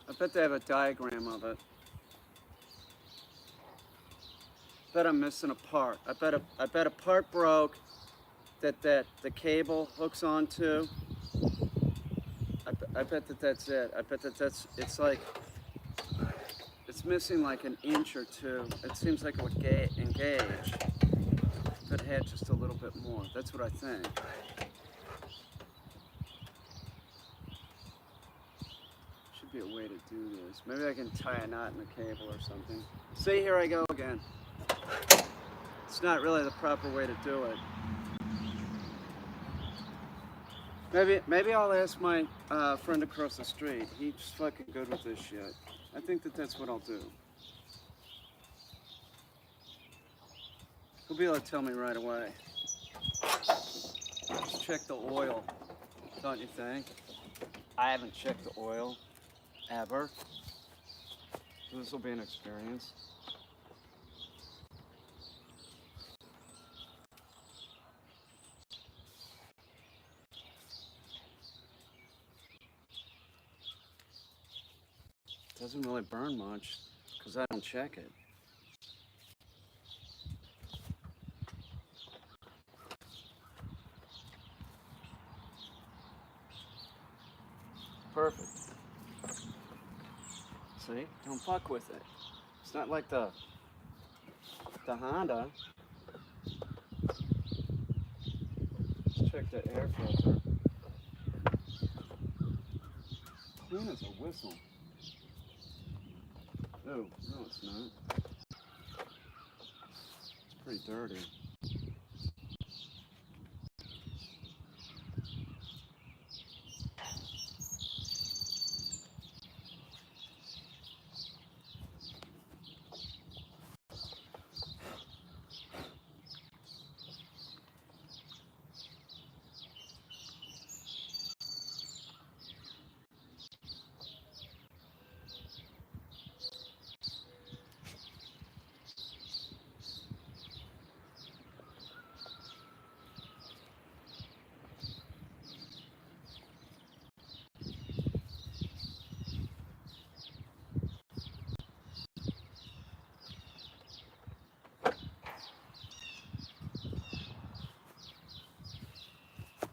I bet they have a diagram of it. Bet I'm missing a part. I bet a part broke that the cable hooks onto. I bet that's it. I bet it's like it's missing like an inch or two. It seems like it would engage if it had just a little bit more. That's what I think. be a way to do this. Maybe I can tie a knot in the cable or something. See, here I go again. It's not really the proper way to do it. Maybe I'll ask my friend across the street. He's fucking good with this shit. I think that's what I'll do. He'll be able to tell me right away. Let's check the oil, don't you think? I haven't checked the oil ever. So this will be an experience. Doesn't really burn much because I don't check it. Perfect. See? Don't fuck with it. It's not like the Honda. Let's check the air filter. Clean as a whistle. Oh, no it's not. It's pretty dirty.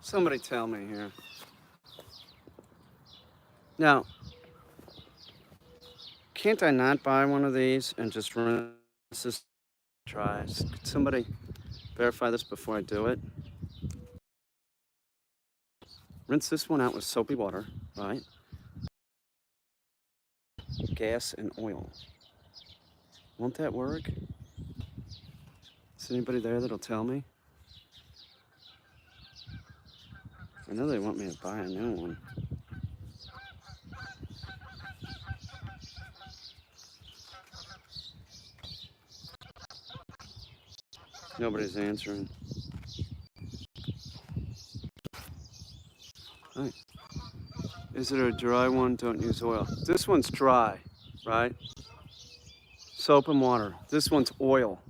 Somebody tell me here. Now, can't I not buy one of these and just rinse this dry? Could somebody verify this before I do it? Rinse this one out with soapy water, right? Gas and oil. Won't that work? Is anybody there that'll tell me? I know they want me to buy a new one. Nobody's answering. Right. Is it a dry one? Don't use oil. This one's dry, right? Soap and water. This one's oil,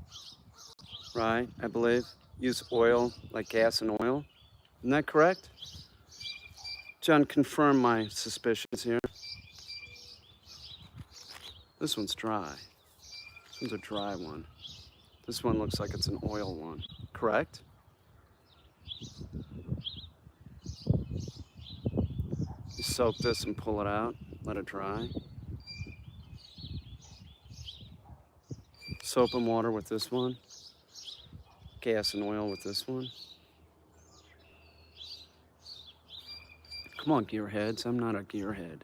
right? I believe. Use oil like gas and oil. Isn't that correct? John, confirm my suspicions here. This one's dry. This one's a dry one. This one looks like it's an oil one. Correct? You soak this and pull it out. Let it dry. Soap and water with this one. Gas and oil with this one. Come on, gearheads. I'm not a gearhead.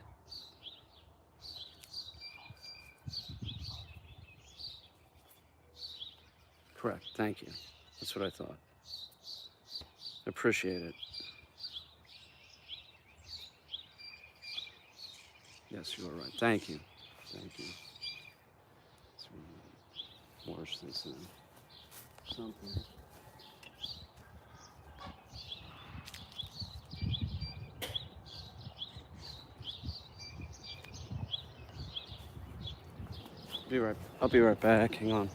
Correct. Thank you. That's what I thought. Appreciate it. Yes, you are right. Thank you. Thank you. Wash this in. Something. I'll be right back. Hang on.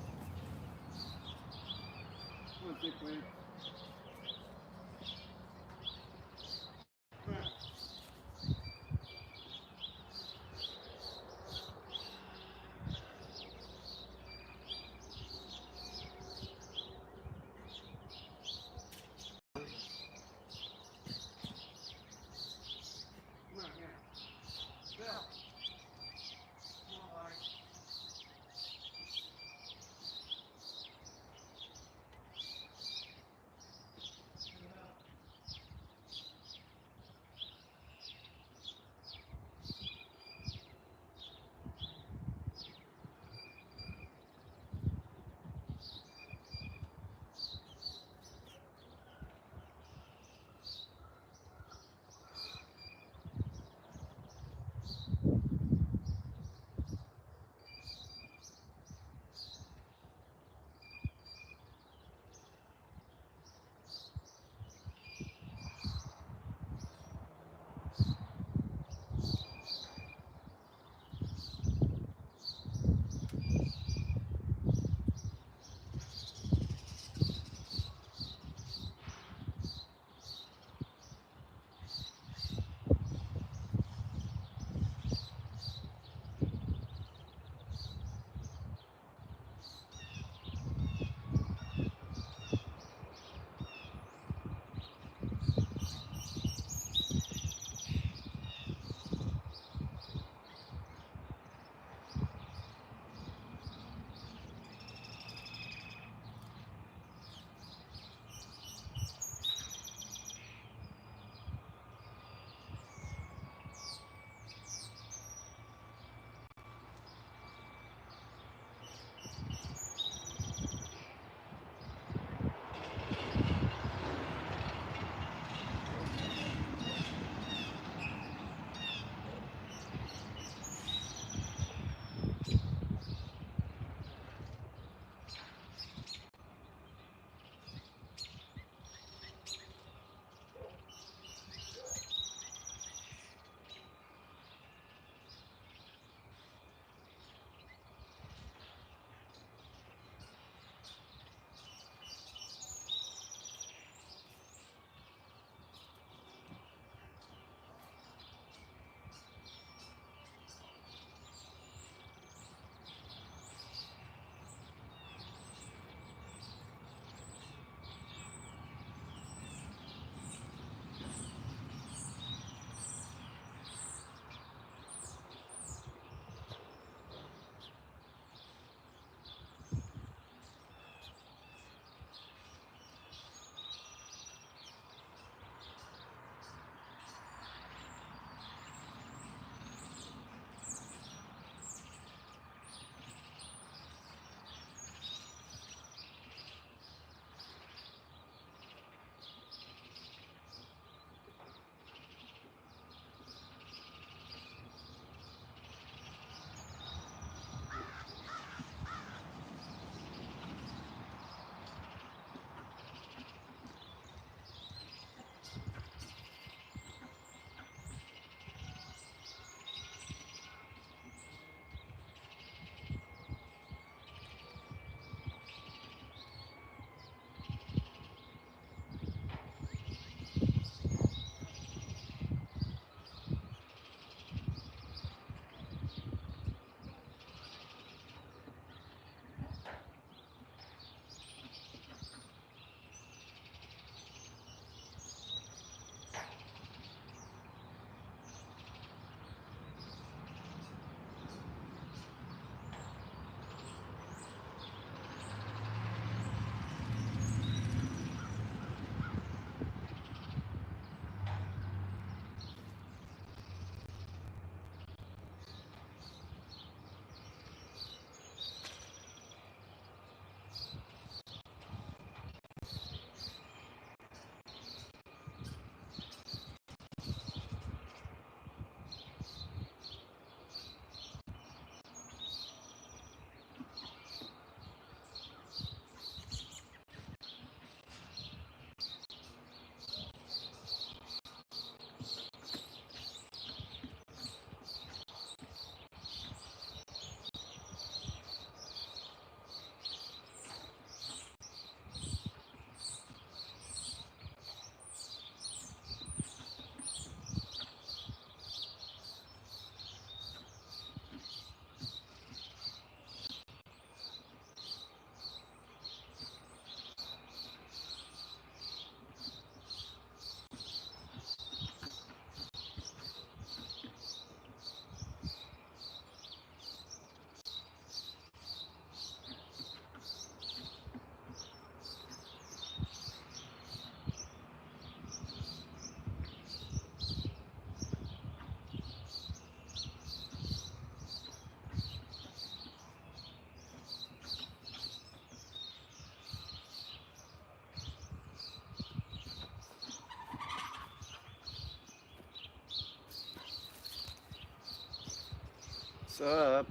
up?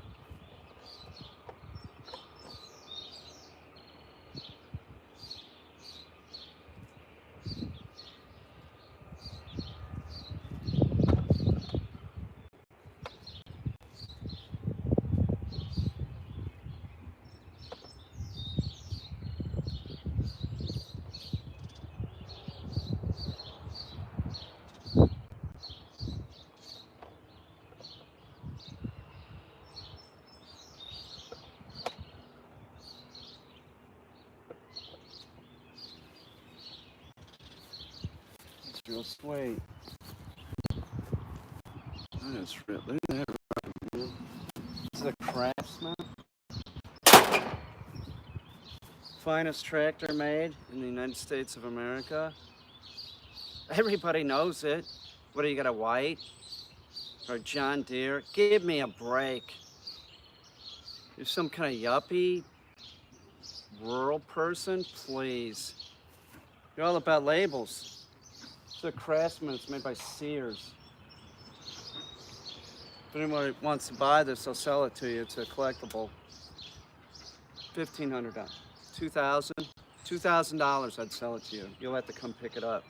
It's real sweet. That is real. Look at that. This is a Craftsman. Finest tractor made in the United States of America. Everybody knows it. What do you got, a white? Or John Deere? Give me a break. You're some kind of yuppie, rural person? Please. You're all about labels. It's a Craftsman. It's made by Sears. If anyone wants to buy this, I'll sell it to you. It's a collectible. $1,500. $2,000 I'd sell it to you. You'll have to come pick it up.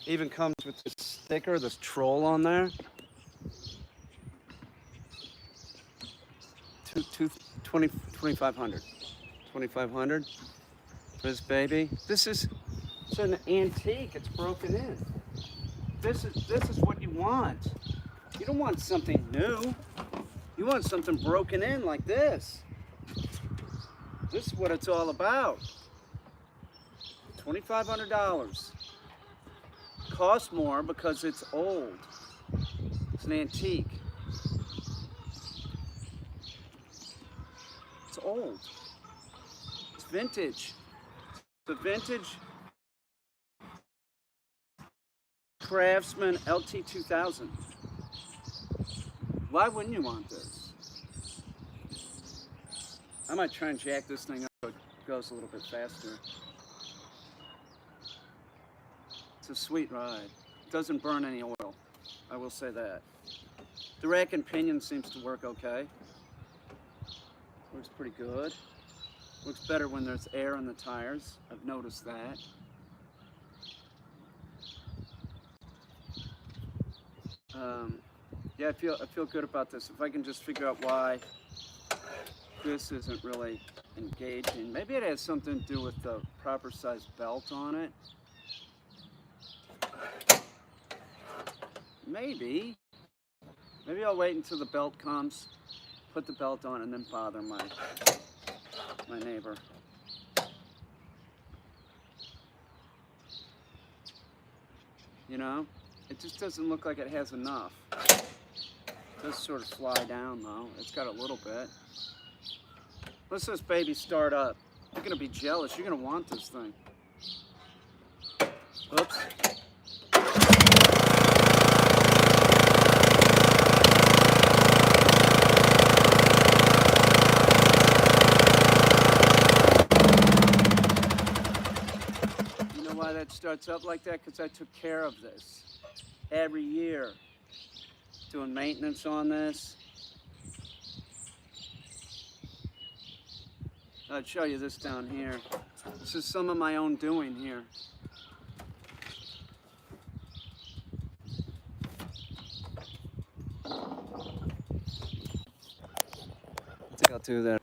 Even comes with this sticker, this troll on there. 2,500. 2,500 for this baby. This is it's an antique. It's broken in. This is what you want. You don't want something new. You want something broken in like this. This is what it's all about. $2,500. Costs more because it's old. It's an antique. It's old. It's vintage. It's a vintage Craftsman LT2000. Why wouldn't you want this? I might try and jack this thing up so it goes a little bit faster. It's a sweet ride. It doesn't burn any oil. I will say that. The rack and pinion seems to work okay. Works pretty good. Works better when there's air in the tires. I've noticed that. Yeah, I feel good about this. If I can just figure out why this isn't really engaging. Maybe it has something to do with the proper size belt on it. Maybe I'll wait until the belt comes, put the belt on, and then bother my neighbor. You know, it just doesn't look like it has enough. It does sort of fly down though. It's got a little bit. Let's this baby start up. You're gonna be jealous. You're gonna want this thing. Oops. You know why that starts up like that? Because I took care of this every year. Doing maintenance on this. I'll show you this down here. This is some of my own doing here. I think I'll do that.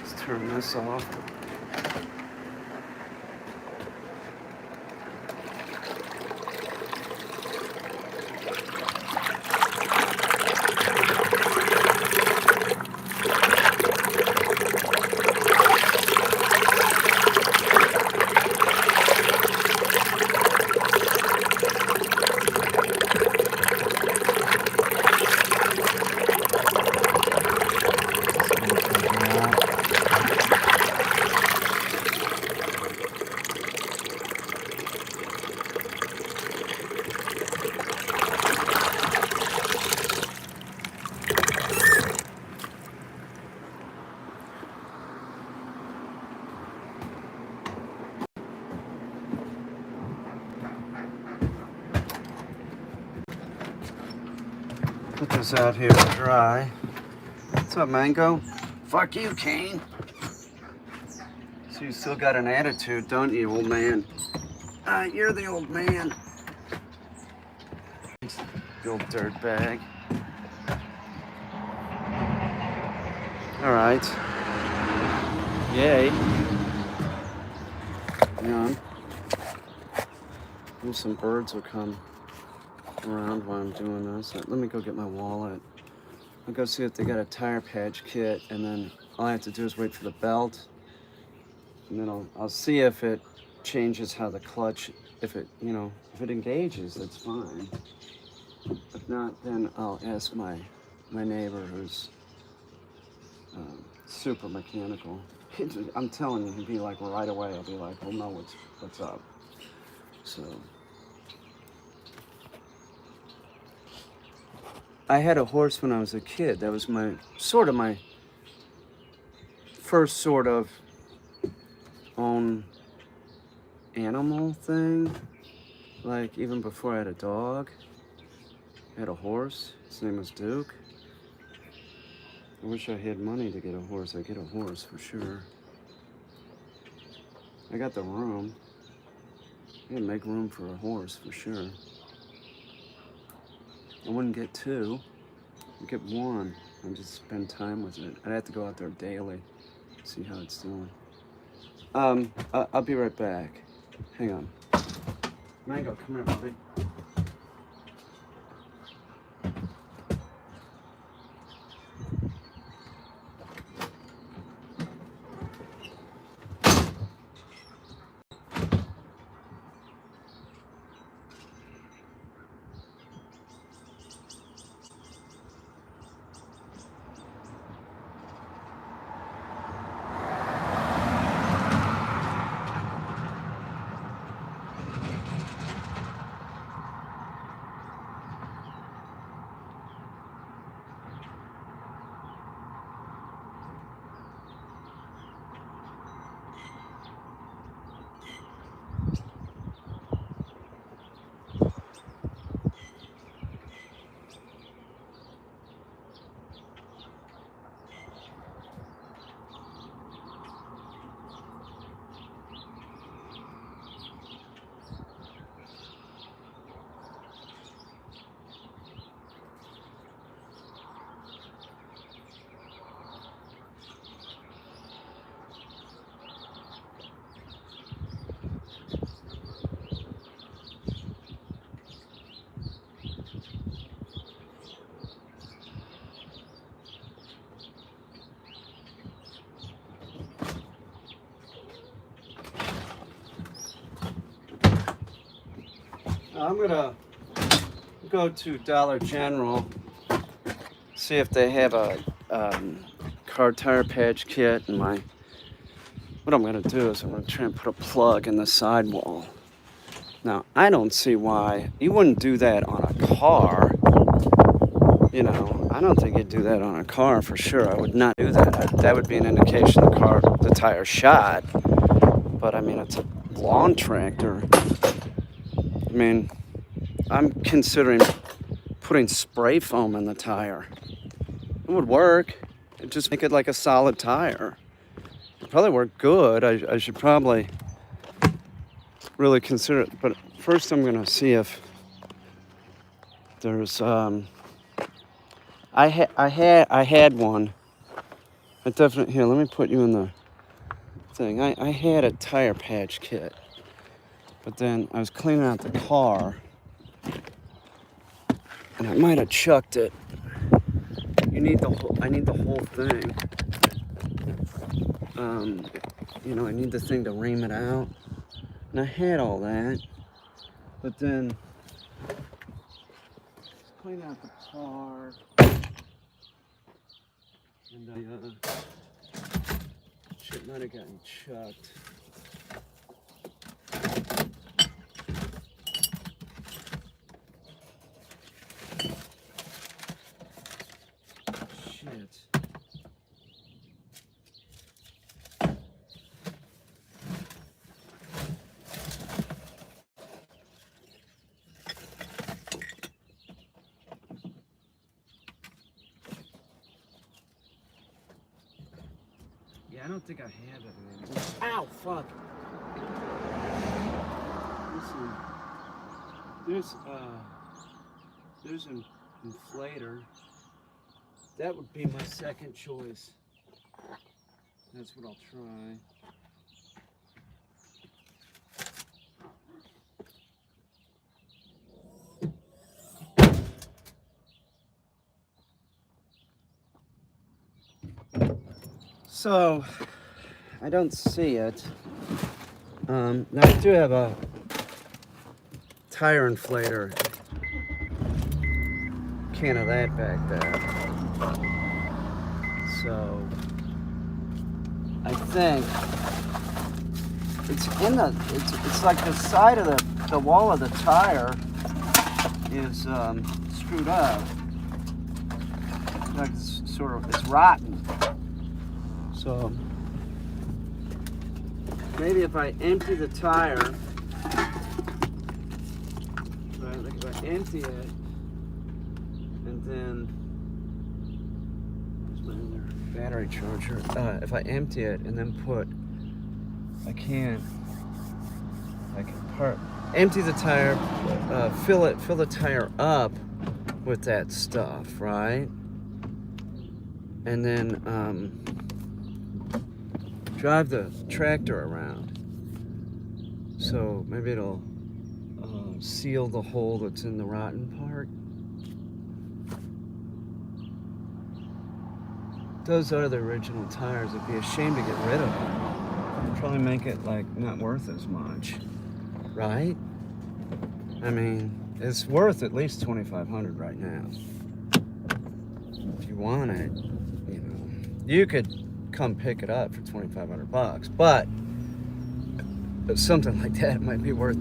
Let's turn this off. Mango's out here to dry. What's up, Mango? Fuck you, Kane. So you still got an attitude, don't you, old man? You're the old man. You old dirtbag. All right. Yay. Hang on. Maybe some birds will come around while I'm doing this. Let me go get my wallet. I'll go see if they got a tire patch kit, and then all I have to do is wait for the belt. And then I'll see if it changes how the clutch, if it engages, that's fine. If not, then I'll ask my neighbor who's super mechanical. I'm telling you, he'd be like right away. I'll be like, we'll know what's up. So I had a horse when I was a kid. That was my first sort of own animal thing. Like even before I had a dog, I had a horse. His name was Duke. I wish I had money to get a horse. I'd get a horse for sure. I got the room. I can make room for a horse for sure. I wouldn't get two. I'd get one and just spend time with it. I'd have to go out there daily, see how it's doing. I'll be right back. Hang on. Mango, come here, buddy. I'm gonna go to Dollar General, see if they have a car tire patch kit. And what I'm gonna do is I'm gonna try and put a plug in the sidewall. Now, I don't see why you wouldn't do that on a car. I don't think you'd do that on a car for sure. I would not do that. That would be an indication the tire's shot. But I mean, it's a lawn tractor. I mean, I'm considering putting spray foam in the tire. It would work. It'd just make it like a solid tire. It'd probably work good. I should probably really consider it. But first I'm gonna see if there's I had one. I definitely, here, let me put you in the thing. I had a tire patch kit. But then I was cleaning out the car, and I might have chucked it. I need the whole thing. I need the thing to ream it out. And I had all that, but then clean out the car, and shit might have gotten chucked. Shit. I don't think I have it anymore. Ow, fuck. There's an inflator. That would be my second choice. That's what I'll try. So, I don't see it. Now I do have a tire inflator. Can of that back there. So, I think it's in the. It's like the side of the wall of the tire is screwed up. Like it's rotten. So maybe if I empty the tire, right? Like if I empty it, and then where's my other battery charger? If I empty it and then empty the tire, fill the tire up with that stuff, right? And then drive the tractor around. So maybe it'll seal the hole that's in the rotten part. Those are the original tires. It'd be a shame to get rid of them. It'd probably make it like not worth as much, right? I mean, it's worth at least $2,500 right now. If you want it, you know, you could come pick it up for $2,500, but something like that might be worth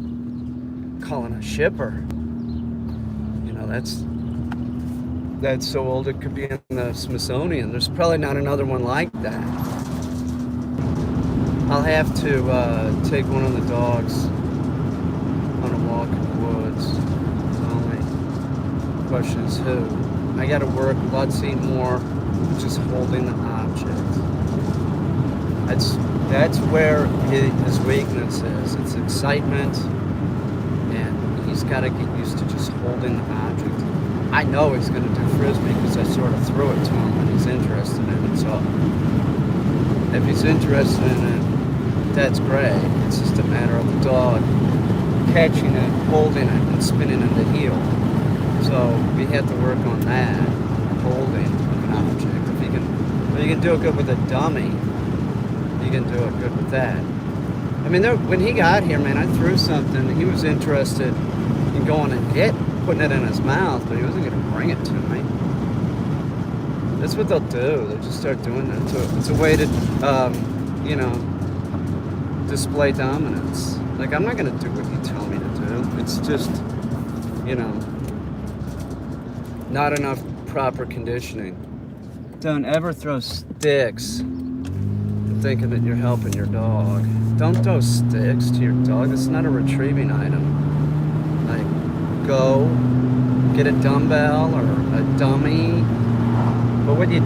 calling a shipper. You know, that's so old it could be in the Smithsonian. There's probably not another one like that. I'll have to take one of the dogs on a walk in the woods. The only question is who. I got to work a lot more just holding the object. That's where his weakness is. It's excitement, and he's got to get used to just holding the object. I know he's going to do frisbee because I sort of threw it to him when he's interested in it. So if he's interested in it, that's great. It's just a matter of the dog catching it, holding it, and spinning in the heel. So we have to work on that, holding an object. If you can do it good with a dummy, you can do it good with that. I mean, when he got here, man, I threw something. He was interested in going and putting it in his mouth, but he wasn't going to bring it to me. That's what they'll do. They'll just start doing that. It's a way to, display dominance. Like, I'm not going to do what you tell me to do. It's just, not enough proper conditioning. Don't ever throw sticks thinking that you're helping your dog. Don't throw sticks to your dog. It's not a retrieving item. Like, go get a dumbbell or a dummy. But what you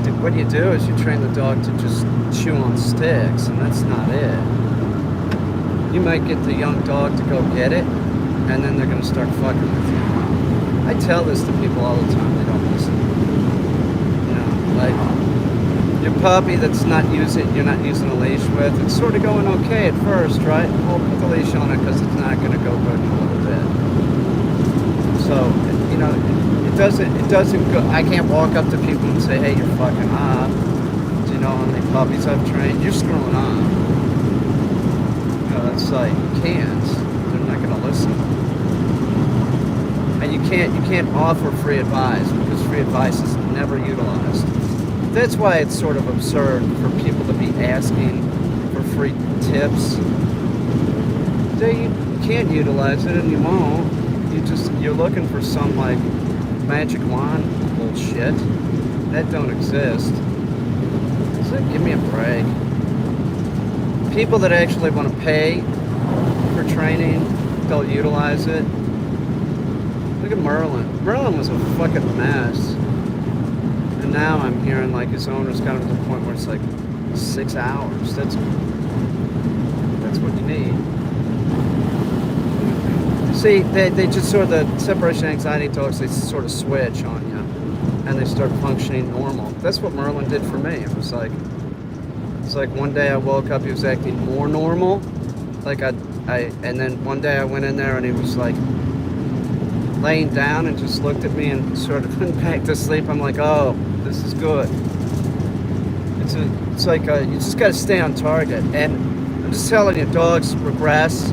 do is you train the dog to just chew on sticks, and that's not it. You might get the young dog to go get it, and then they're going to start fucking with you. I tell this to people all the time. They don't listen. Like your puppy that's you're not using a leash with, it's sort of going okay at first, right? We'll put the leash on it because it's not going to go good in a little bit. So, it doesn't go. I can't walk up to people and say, hey, you're fucking up. Do you know how many puppies I've trained? You're screwing up. It's like, you can't. They're not going to listen. And you can't offer free advice because free advice is never utilized. That's why it's sort of absurd for people to be asking for free tips. You can't utilize it and you won't. You're looking for some like magic wand bullshit. That don't exist. So give me a break. People that actually want to pay for training, they'll utilize it. Look at Merlin. Merlin was a fucking mess. And now I'm hearing like his owner's gotten to the point where it's like, 6 hours. That's what you need. See, they just sort of, the separation anxiety dogs, they sort of switch on you and they start functioning normal. That's what Merlin did for me. It's like one day I woke up, he was acting more normal. Like and then one day I went in there and he was like laying down and just looked at me and sort of went back to sleep. I'm like, oh, this is good. It's like you just got to stay on target. And I'm just telling you, dogs regress.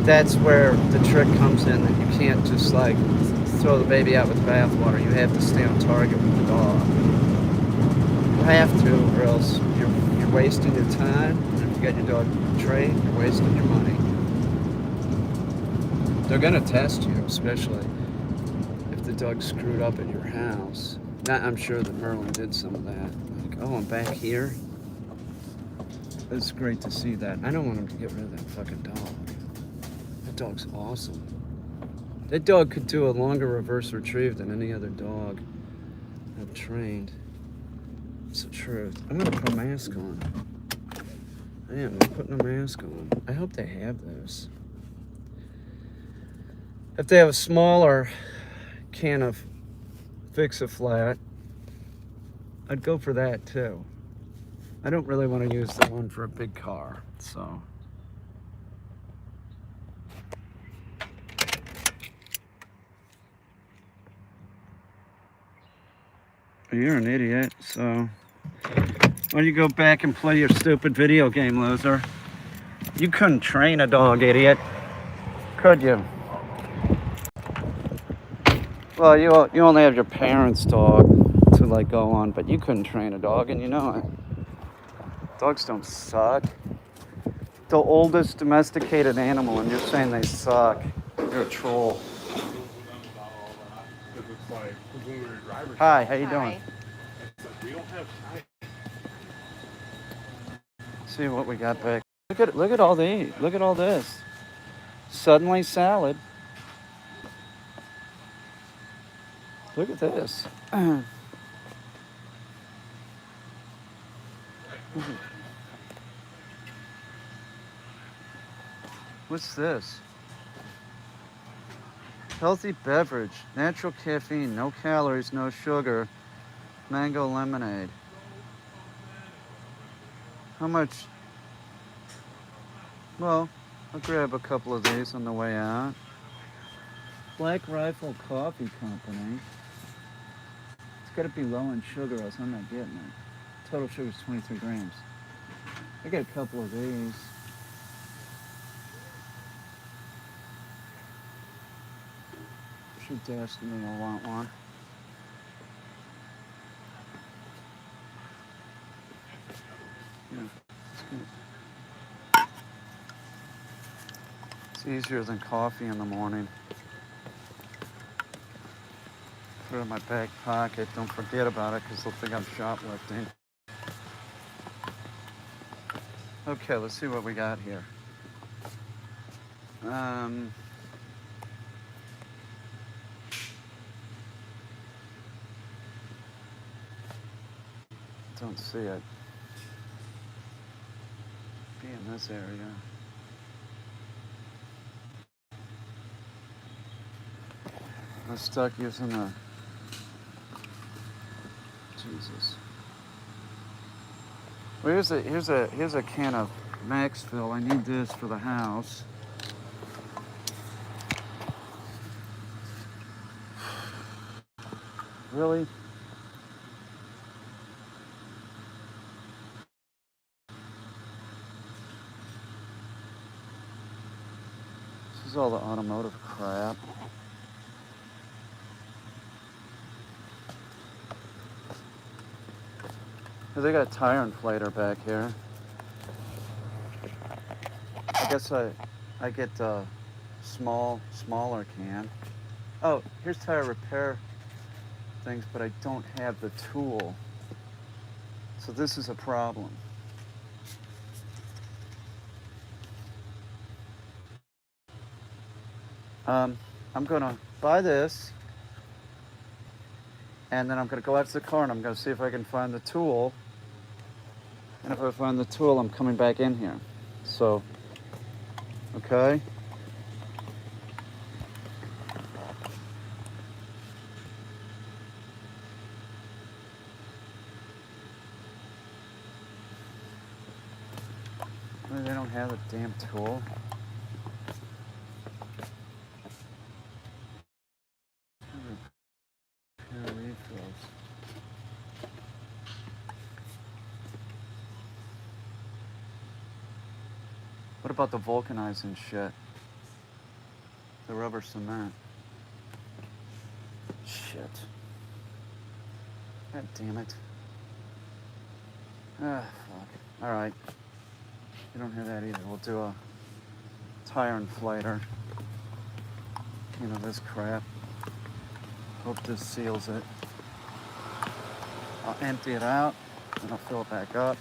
That's where the trick comes in, that you can't just like throw the baby out with the bathwater. You have to stay on target with the dog. You have to, or else you're wasting your time. And if you got your dog trained, you're wasting your money. They're gonna test you, especially if the dog's screwed up at your house. I'm sure that Merlin did some of that. Like, oh, I'm back here. It's great to see that. I don't want him to get rid of that fucking dog. That dog's awesome. That dog could do a longer reverse retrieve than any other dog I've trained. It's the truth. I'm gonna put a mask on. I am. I'm putting a mask on. I hope they have those. If they have a smaller can of Fix-A-Flat, I'd go for that too. I don't really want to use the one for a big car, so. You're an idiot, so why don't you go back and play your stupid video game, loser? You couldn't train a dog, idiot. Could you? Well, you only have your parents' dog to like go on, but you couldn't train a dog, and you know it. Dogs don't suck. The oldest domesticated animal, and you're saying they suck. You're a troll. Hi, how you doing? See what we got back. Look at all these. Look at all this. Suddenly salad. Look at this. What's this? Healthy beverage, natural caffeine, no calories, no sugar, mango lemonade. How much? Well, I'll grab a couple of these on the way out. Black Rifle Coffee Company. It's got to be low in sugar, or else I'm not getting it. Total sugar is 23 grams. I got a couple of these. Should Destiny will want one. Yeah, it's good. It's easier than coffee in the morning. Put it in my back pocket. Don't forget about it, because they'll think I'm shoplifting. Okay, let's see what we got here. Don't see it. Be in this area. I'm stuck using the. Jesus. Well, here's a can of Maxville. I need this for the house. Really? This is all the automotive crap. They got a tire inflator back here. I guess I get the smaller can. Oh, here's tire repair things, but I don't have the tool. So this is a problem. I'm gonna buy this, and then I'm gonna go out to the car and I'm gonna see if I can find the tool And if I find the tool, I'm coming back in here. So, okay. Maybe they don't have a damn tool. Repair refills. What about the vulcanizing shit? The rubber cement. Shit. God damn it. Ah, fuck. Alright. You don't have that either. We'll do a tire inflator. You know, this crap. Hope this seals it. I'll empty it out, and I'll fill it back up.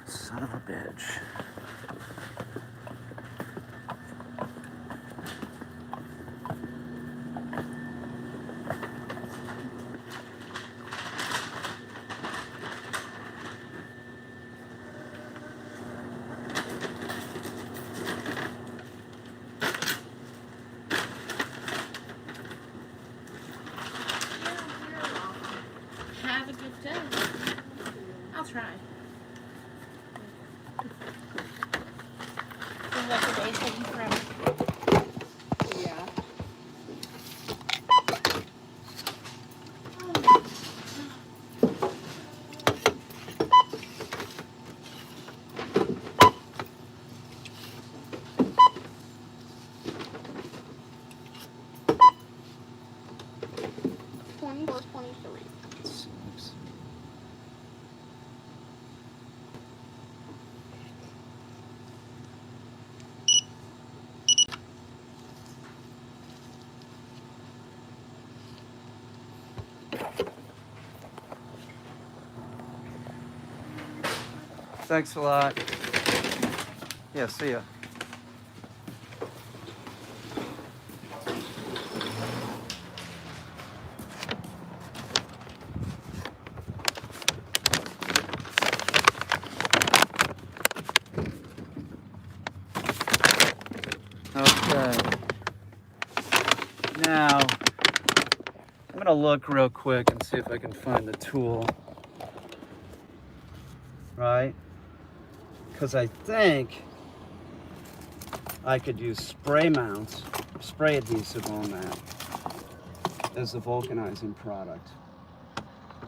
Son of a bitch. Have a good day. I'll try. So what today's taking forever? Yeah. Or 23. Sucks. Thanks a lot. Yeah, see ya. Okay. Now, I'm gonna look real quick and see if I can find the tool. Right? Because I think I could use spray mounts, spray adhesive on that as the vulcanizing product.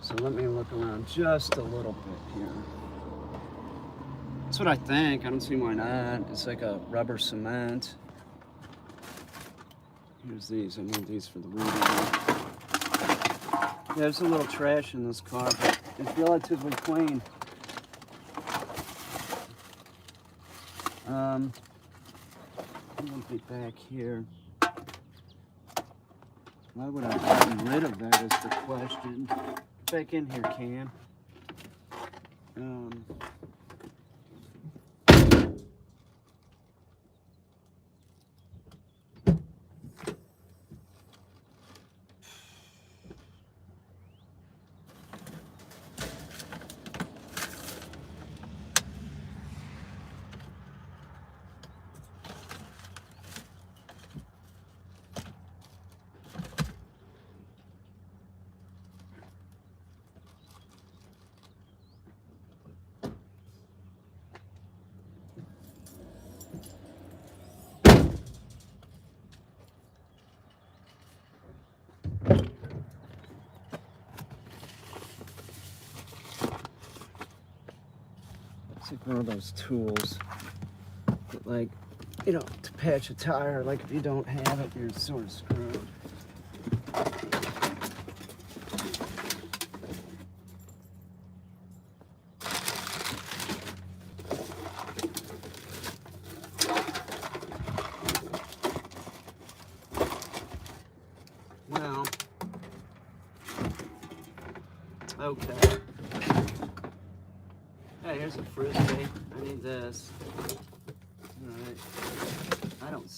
So let me look around just a little bit here. That's what I think. I don't see why not. It's like a rubber cement. Here's these. I need these for the reading. Yeah, there's a little trash in this car, but it's relatively clean. I'm gonna be back here. Why would I have gotten rid of that is the question. Get back in here, Cam. It's like one of those tools that, like, you know, to patch a tire, like if you don't have it, you're sort of screwed. Well, okay. Hey, here's a frisbee. I need this.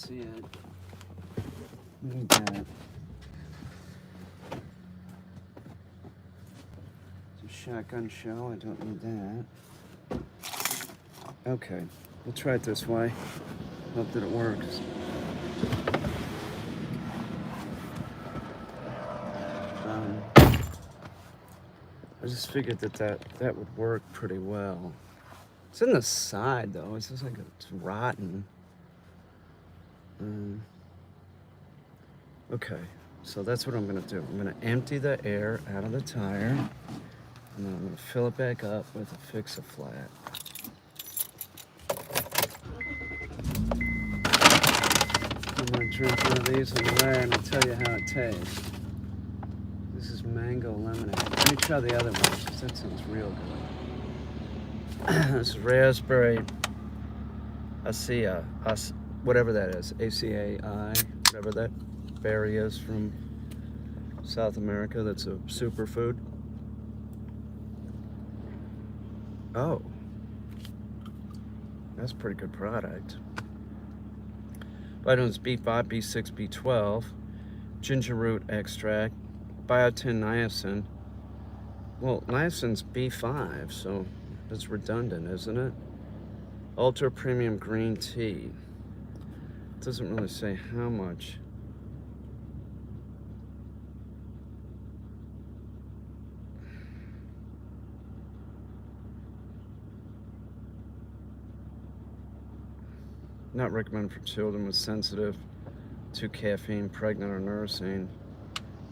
see it. Need that. It's a shotgun shell. I don't need that. Okay, we'll try it this way. Hope that it works. I just figured that would work pretty well. It's in the side though. It's just like it's rotten. Okay, so that's what I'm gonna do. I'm gonna empty the air out of the tire, and then I'm gonna fill it back up with a Fix-A-Flat. I'm gonna drink one of these on the way, and I'll tell you how it tastes. This is mango lemonade. Let me try the other one, because that sounds real good. This is raspberry acai, whatever that is, ACAI, whatever that berry is from South America. That's a superfood. Oh, that's a pretty good product. Vitamins B5, B6, B12, ginger root extract, biotin niacin. Well, niacin's B5, so that's redundant, isn't it? Ultra premium green tea. It doesn't really say how much. Not recommended for children with sensitive to caffeine, pregnant or nursing.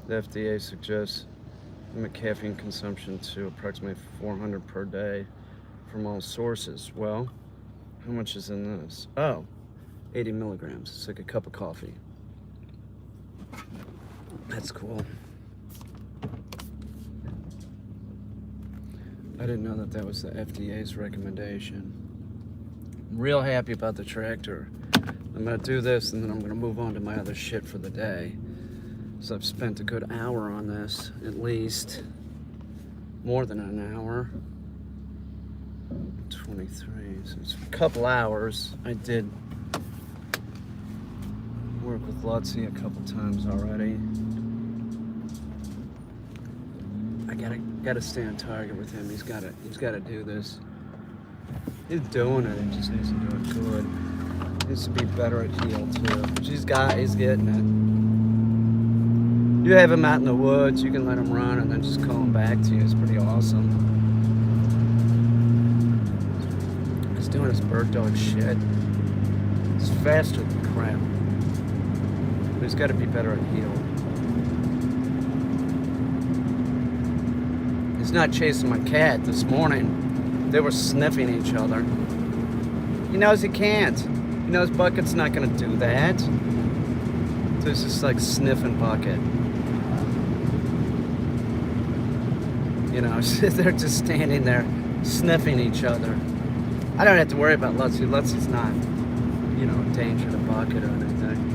The FDA suggests limit caffeine consumption to approximately 400 per day from all sources. Well, how much is in this? Oh, 80 milligrams. It's like a cup of coffee. That's cool. I didn't know that was the FDA's recommendation. I'm real happy about the tractor. I'm gonna do this and then I'm gonna move on to my other shit for the day. So I've spent a good hour on this, at least. More than an hour. 23, so it's a couple hours. I did work with Lutzy a couple times already. I gotta stay on target with him. He's gotta do this. He's doing it, he just needs to do it good. He needs to be better at heel too. Which he's getting it. You have him out in the woods, you can let him run and then just call him back to you. It's pretty awesome. He's doing his bird dog shit. He's faster than crap. But he's gotta be better at heel. He's not chasing my cat this morning. They were sniffing each other. He knows he can't. He knows Bucket's not gonna do that. So he's just like sniffing Bucket. You know, they're just standing there sniffing each other. I don't have to worry about Lutzy. Lutzy's not, you know, a danger to Bucket or anything.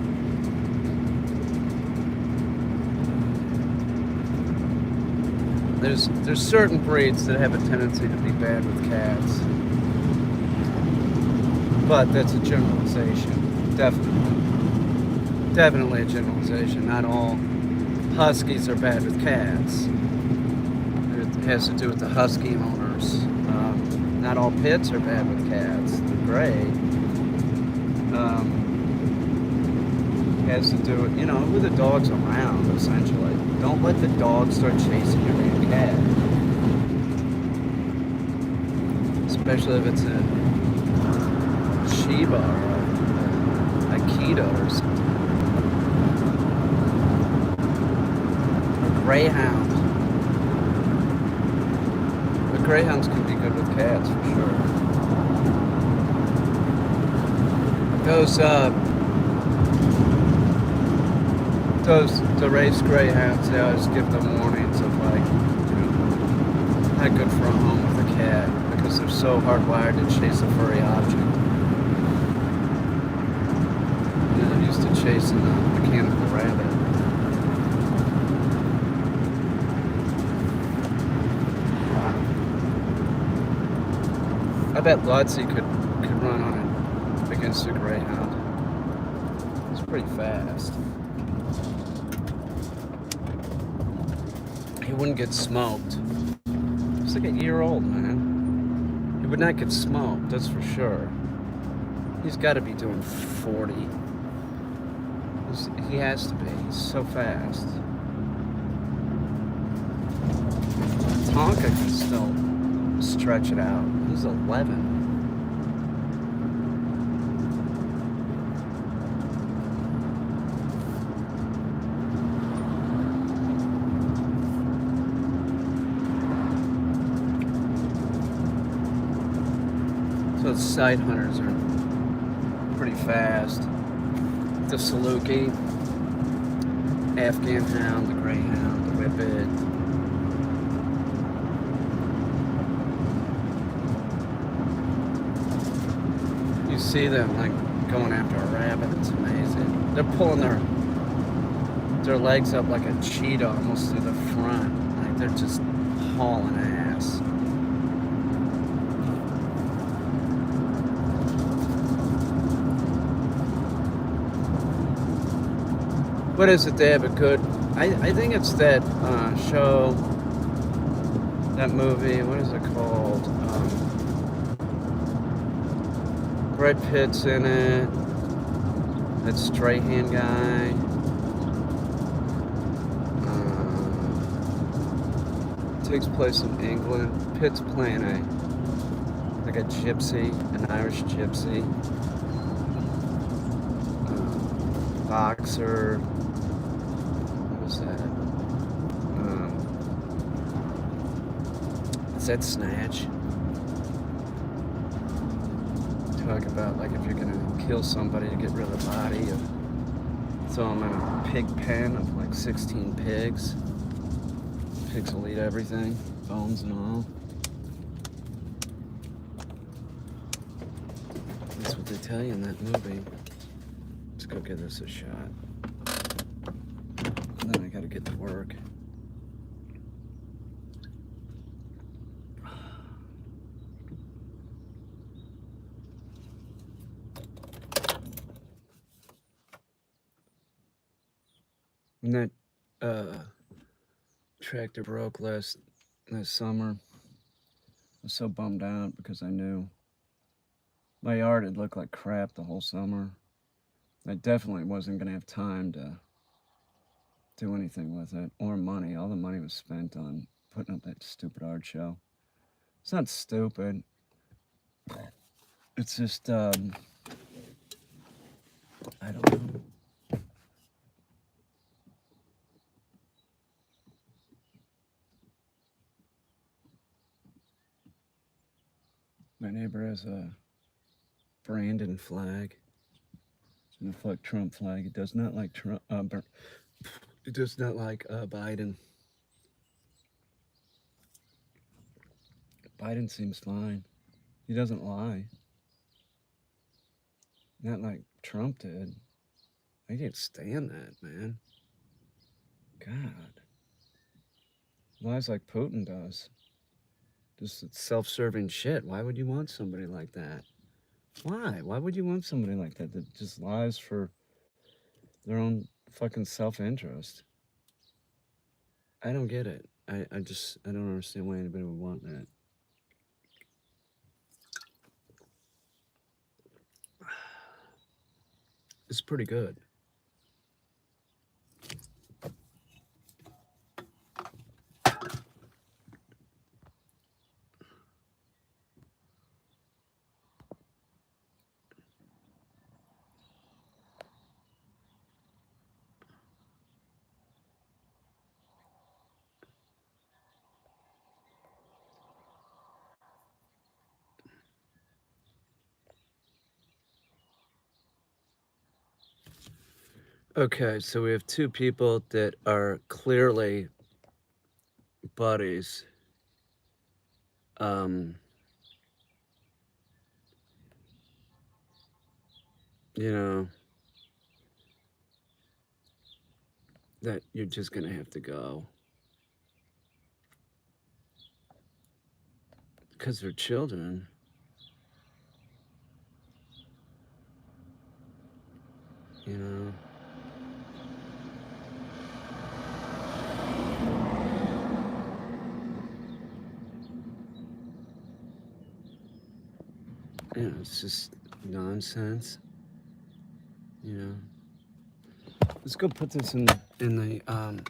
There's certain breeds that have a tendency to be bad with cats. But that's a generalization. Definitely a generalization. Not all Huskies are bad with cats. It has to do with the Husky owners. Not all pits are bad with cats. They're great. Has to do with, you know, who the dog's around, essentially. Don't let the dog start chasing your damn cat. Especially if it's a Shiba or a Akita or something. A Greyhound. But Greyhounds can be good with cats, for sure. The race greyhounds, they always give them warnings of like, you know, not good for a home with a cat because they're so hardwired to chase a furry object. You know, they're used to chasing a mechanical rabbit. I bet Lutzy could run on it against a greyhound. It's pretty fast. He wouldn't get smoked. He's like a year old, man. He would not get smoked, that's for sure. He's got to be doing 40. He has to be. He's so fast. Tonka can still stretch it out. He's 11. So the sight hunters are pretty fast. The Saluki, Afghan hound, the greyhound, the whippet. You see them like going after a rabbit. It's amazing. They're pulling their legs up like a cheetah almost to the front. Like they're just hauling ass. What is it? They have a good. I think it's that show. That movie. What is it called? Brad Pitt's in it. That Strahan guy. Takes place in England. Pitt's playing like a gypsy, an Irish gypsy. Boxer. Is that Snatch? Talk about like if you're gonna kill somebody to get rid of the body, throw them in a pig pen of like 16 pigs. Pigs will eat everything, bones and all. That's what they tell you in that movie. Let's go give this a shot. And then I gotta get to work. And that tractor broke last summer. I was so bummed out because I knew my yard had looked like crap the whole summer. I definitely wasn't gonna have time to do anything with it or money. All the money was spent on putting up that stupid art show. It's not stupid. It's just I don't know. My neighbor has a Brandon flag and a fuck Trump flag. He does not like Trump. He does not like Biden. Biden seems fine. He doesn't lie. Not like Trump did. I can't stand that, man. God. Lies like Putin does. Just self-serving shit. Why would you want somebody like that? Why? Why would you want somebody like that that just lies for their own fucking self-interest? I don't get it. I don't understand why anybody would want that. It's pretty good. Okay, so we have two people that are clearly buddies. You know, that you're just gonna have to go. Because they're children. you know. Yeah, it's just nonsense, you know. Let's go put this in the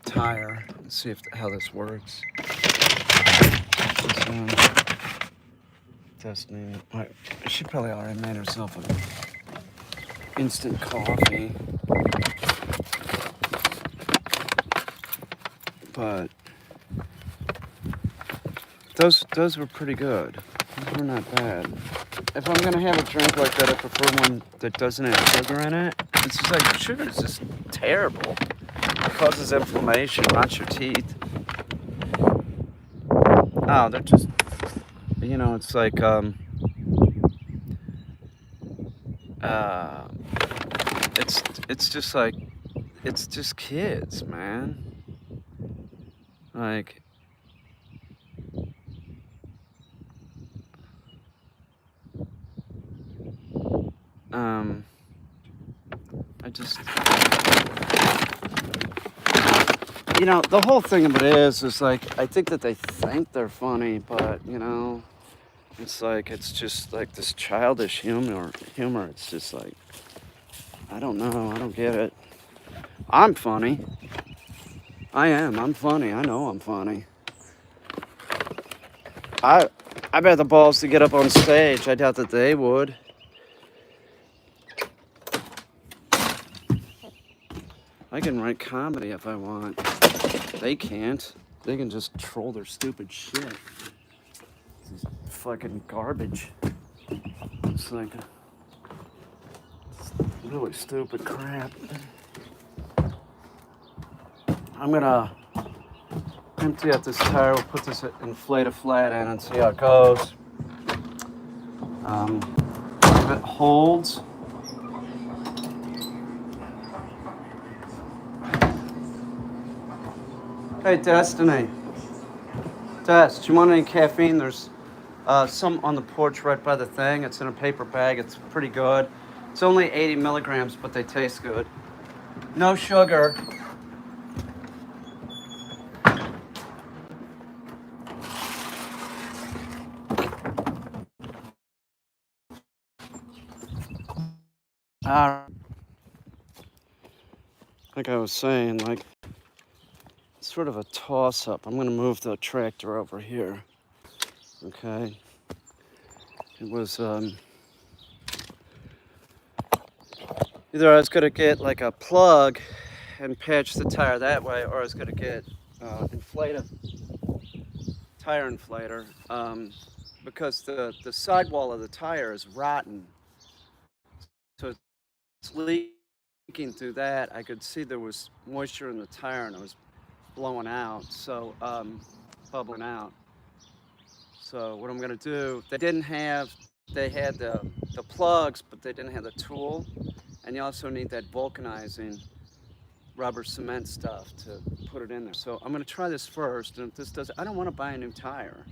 tire and see if how this works. Just, testing. She probably already made herself an instant coffee, but those were pretty good. Those were not bad. If I'm gonna have a drink like that, I prefer one that doesn't have sugar in it. It's just like sugar is just terrible. It causes inflammation, rots your teeth. Oh, they're just, you know, it's like uh, it's just like it's just kids, man. Like, I just, you know, the whole thing of it is like, I think that they think they're funny, but, you know, it's like, it's just like this childish humor. It's just like, I don't know. I don't get it. I'm funny. I am. I'm funny. I know I'm funny. I bet the balls to get up on stage. I doubt that they would. I can write comedy if I want. They can't. They can just troll their stupid shit. This is fucking garbage. It's like really stupid crap. I'm gonna empty out this tire. We'll put this inflator flat in and see how it goes. If it holds. Hey, Destiny. Des, do you want any caffeine? There's some on the porch right by the thing. It's in a paper bag. It's pretty good. It's only 80 milligrams, but they taste good. No sugar. Like I was saying, like, it's sort of a toss-up. I'm gonna move the tractor over here. Okay. It was either I was gonna get like a plug and patch the tire that way, or I was gonna get tire inflator, because the sidewall of the tire is rotten, so it's leaking through that. I could see there was moisture in the tire and it was blowing out, so bubbling out. So what I'm gonna do, they had the plugs, but they didn't have the tool, and you also need that vulcanizing rubber cement stuff to put it in there. So I'm gonna try this first, and if this does, I don't want to buy a new tire,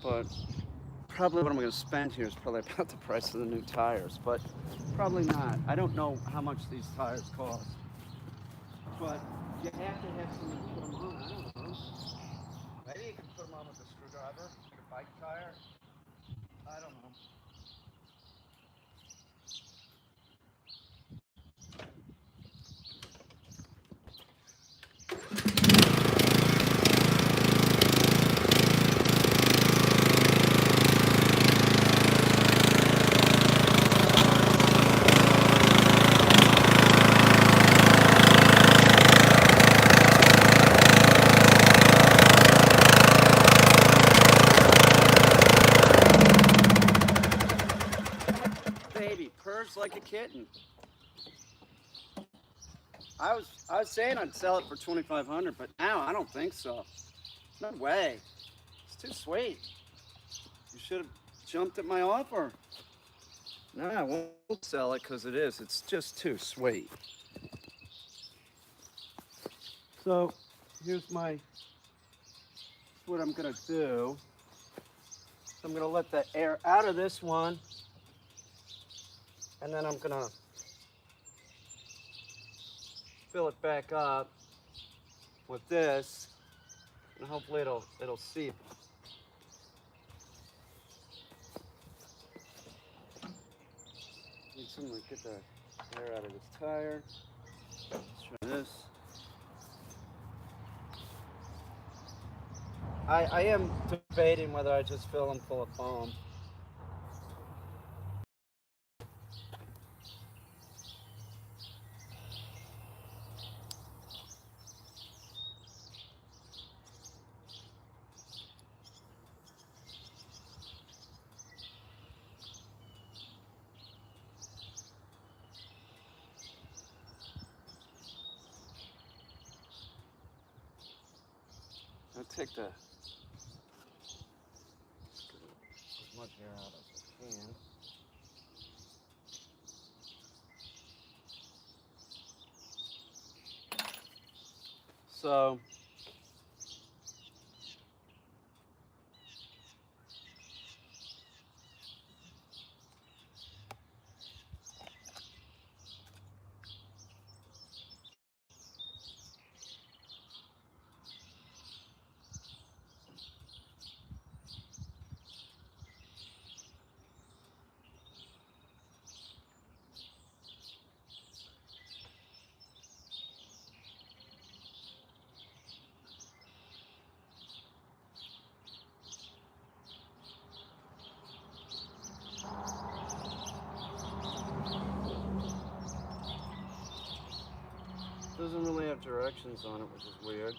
but probably what I'm gonna spend here is probably about the price of the new tires, but probably not. I don't know how much these tires cost, but you have to have someone to put them on. I don't know. Maybe you can put them on with a screwdriver, like a bike tire. I don't know. Baby, purrs like a kitten. I was saying I'd sell it for 2,500, but now I don't think so. No way. It's too sweet. You should have jumped at my offer. No, I won't sell it because it's just too sweet. So here's what I'm gonna do. So I'm gonna let the air out of this one, and then I'm gonna fill it back up with this, and hopefully it'll seep. Need something to get the air out of this tire. Let's try this. I am debating whether I just fill them full of foam. I'll take as much air out as I can. So doesn't really have directions on it, which is weird.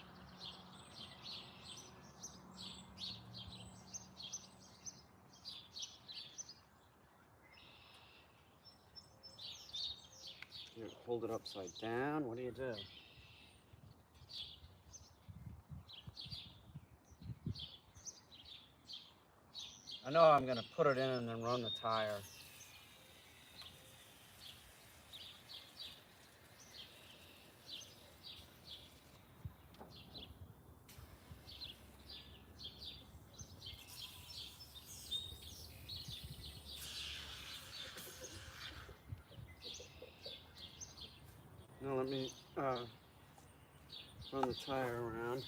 You hold it upside down. What do you do? I know I'm gonna put it in and then run the tire. Now let me run the tire around.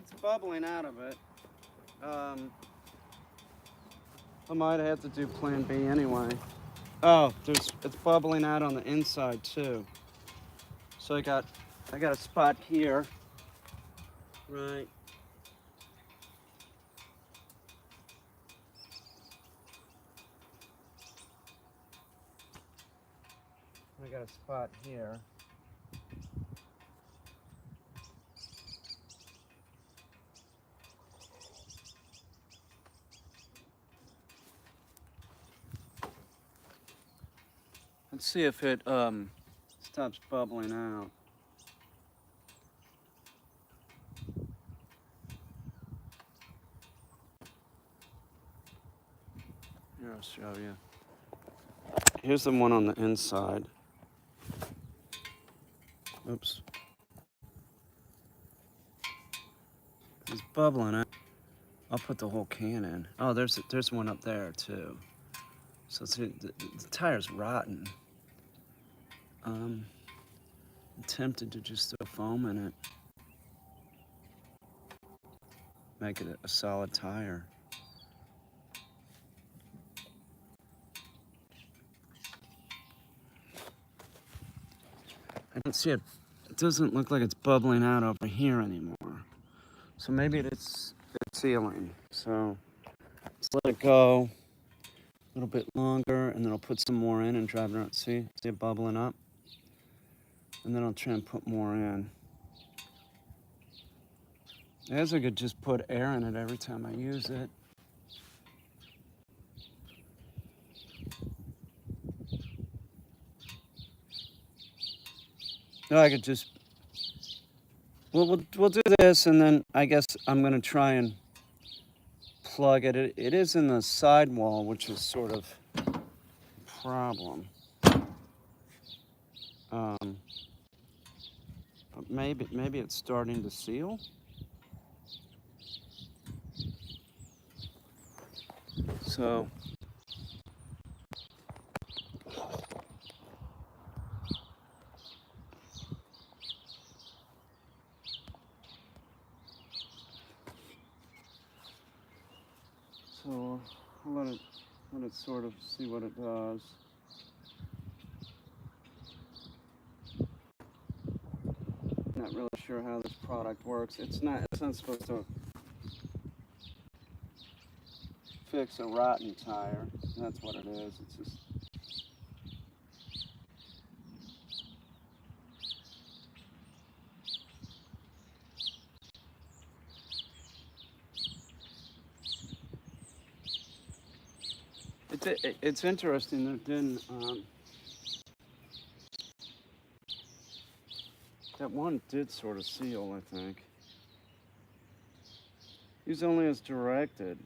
It's bubbling out of it. I might have to do plan B anyway. Oh, it's bubbling out on the inside too. So I got a spot here. Right. I got a spot here. Let's see if it stops bubbling out. Here, I'll show you. Here's the one on the inside. Oops. It's bubbling out. I'll put the whole can in. Oh, there's one up there too. So see, the tire's rotten. I'm tempted to just throw foam in it. Make it a solid tire. I don't see it. It doesn't look like it's bubbling out over here anymore. So maybe it's sealing. So let's let it go a little bit longer, and then I'll put some more in and drive it around. See it bubbling up? And then I'll try and put more in. I guess I could just put air in it every time I use it. No, I could just. We'll do this, and then I guess I'm gonna try and plug it. It is in the sidewall, which is sort of a problem. But maybe it's starting to seal. So. So I'll let it sort of see what it does. Not really sure how this product works. It's not supposed to fix a rotten tire. That's what it is. It's just. It's interesting that it didn't. That one did sort of seal, I think. Use only as directed.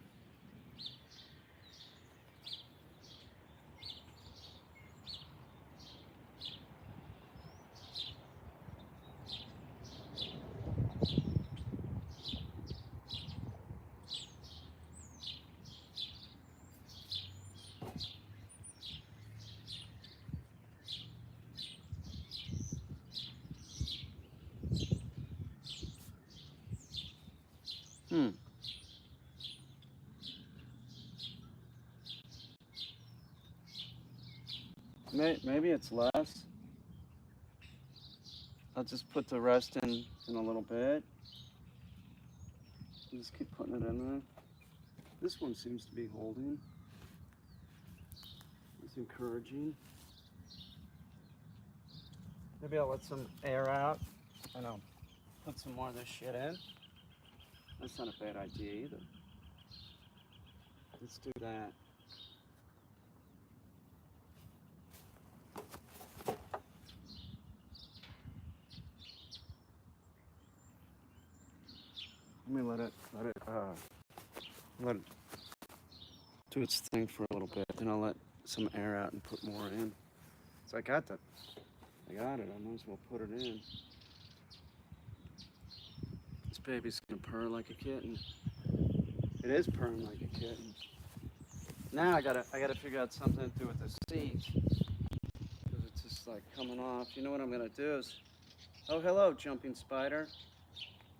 Maybe it's less. I'll just put the rest in a little bit. Just keep putting it in there. This one seems to be holding. It's encouraging. Maybe I'll let some air out and I'll put some more of this shit in. That's not a bad idea either. Let's do that. Let me let it do its thing for a little bit. Then I'll let some air out and put more in. So I got it. I might as well put it in. This baby's gonna purr like a kitten. It is purring like a kitten. Now I gotta figure out something to do with the seat, because it's just like coming off. You know what I'm gonna do is, oh hello, jumping spider.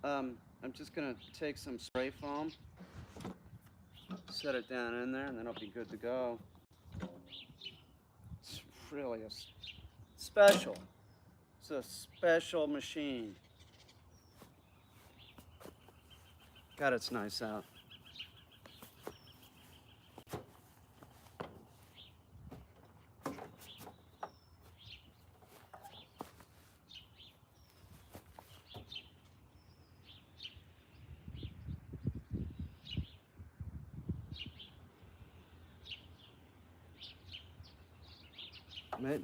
I'm just gonna take some spray foam, set it down in there, and then it'll be good to go. It's really special. It's a special machine. God, it's nice out.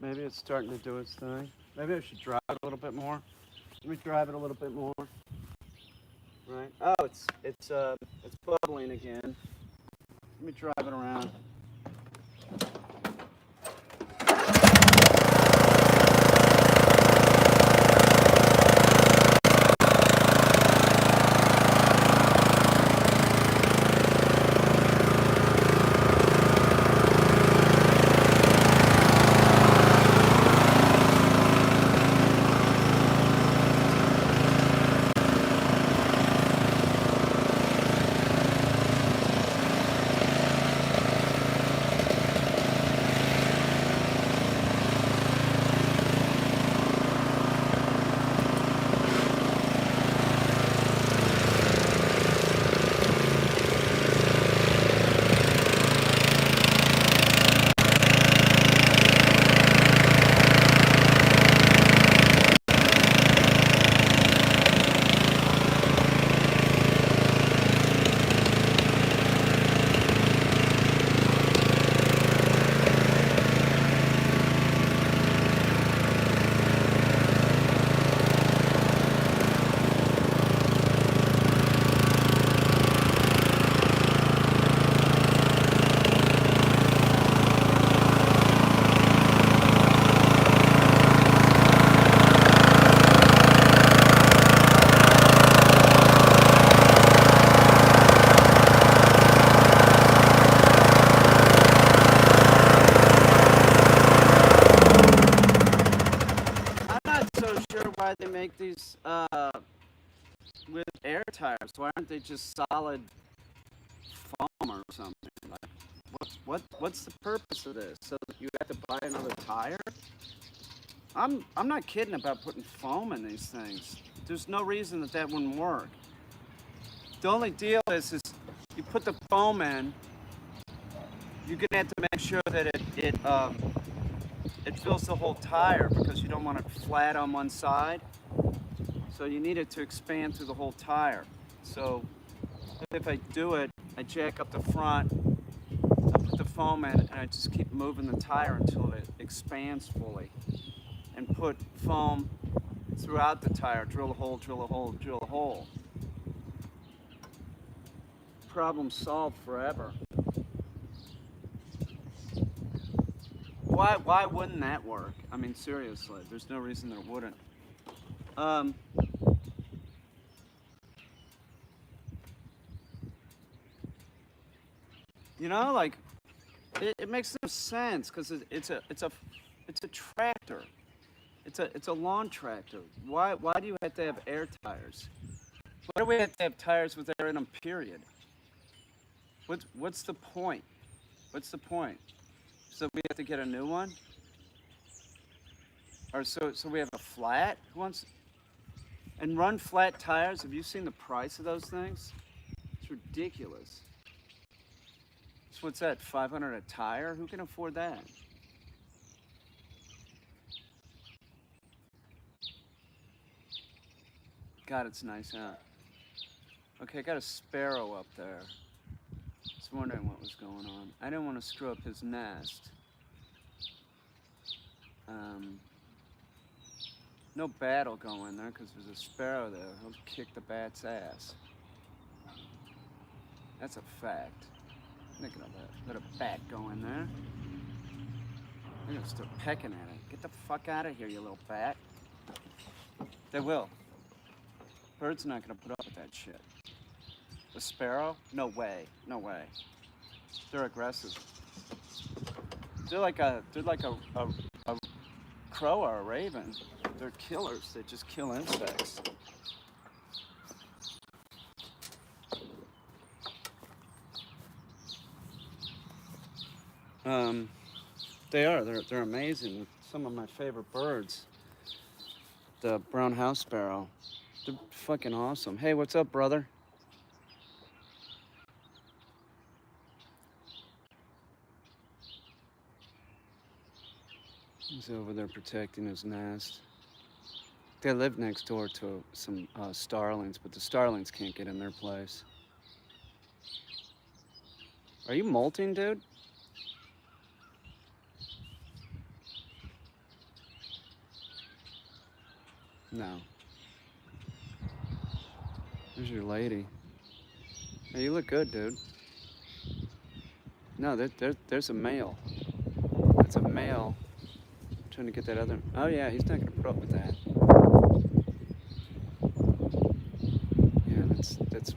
Maybe it's starting to do its thing. Maybe I should drive it a little bit more. Let me drive it a little bit more. Right. Oh, it's bubbling again. Let me drive it around. Why they make these with air tires? Why aren't they just solid foam or something? Like, what's the purpose of this? So that you have to buy another tire? I'm not kidding about putting foam in these things. There's no reason that wouldn't work. The only deal is you put the foam in, you're gonna have to make sure that it fills the whole tire because you don't want it flat on one side. So you need it to expand through the whole tire. So if I do it, I jack up the front, I put the foam in, and I just keep moving the tire until it expands fully. And put foam throughout the tire, drill a hole, drill a hole, drill a hole. Problem solved forever. Why wouldn't that work? I mean, seriously, there's no reason that it wouldn't. You know, like it makes no sense because it's a tractor. It's a lawn tractor. Why do you have to have air tires? Why do we have to have tires with air in them? Period. What's the point? What's the point? So we have to get a new one? Or so we have a flat? Who wants? And run flat tires? Have you seen the price of those things? It's ridiculous. So what's that? $500 a tire? Who can afford that? God, it's nice out. Okay, I got a sparrow up there. I was wondering what was going on. I didn't want to screw up his nest. No bat will go in there because there's a sparrow there. He'll kick the bat's ass. That's a fact. Think of that. Let a bat go in there. They're gonna start pecking at it. Get the fuck out of here, you little bat. They will. Bird's not gonna put up with that shit. The sparrow? No way. No way. They're aggressive. They're like a crow or a raven. They're killers. They just kill insects. Um, they are. They're amazing. Some of my favorite birds. The brown house sparrow. They're fucking awesome. Hey, what's up, brother? He's over there protecting his nest. They live next door to some starlings, but the starlings can't get in their place. Are you molting, dude? No. There's your lady. Hey, you look good, dude. No, there's a male. That's a male. Trying to get that other. Oh yeah, he's not gonna put up with that. Yeah, that's.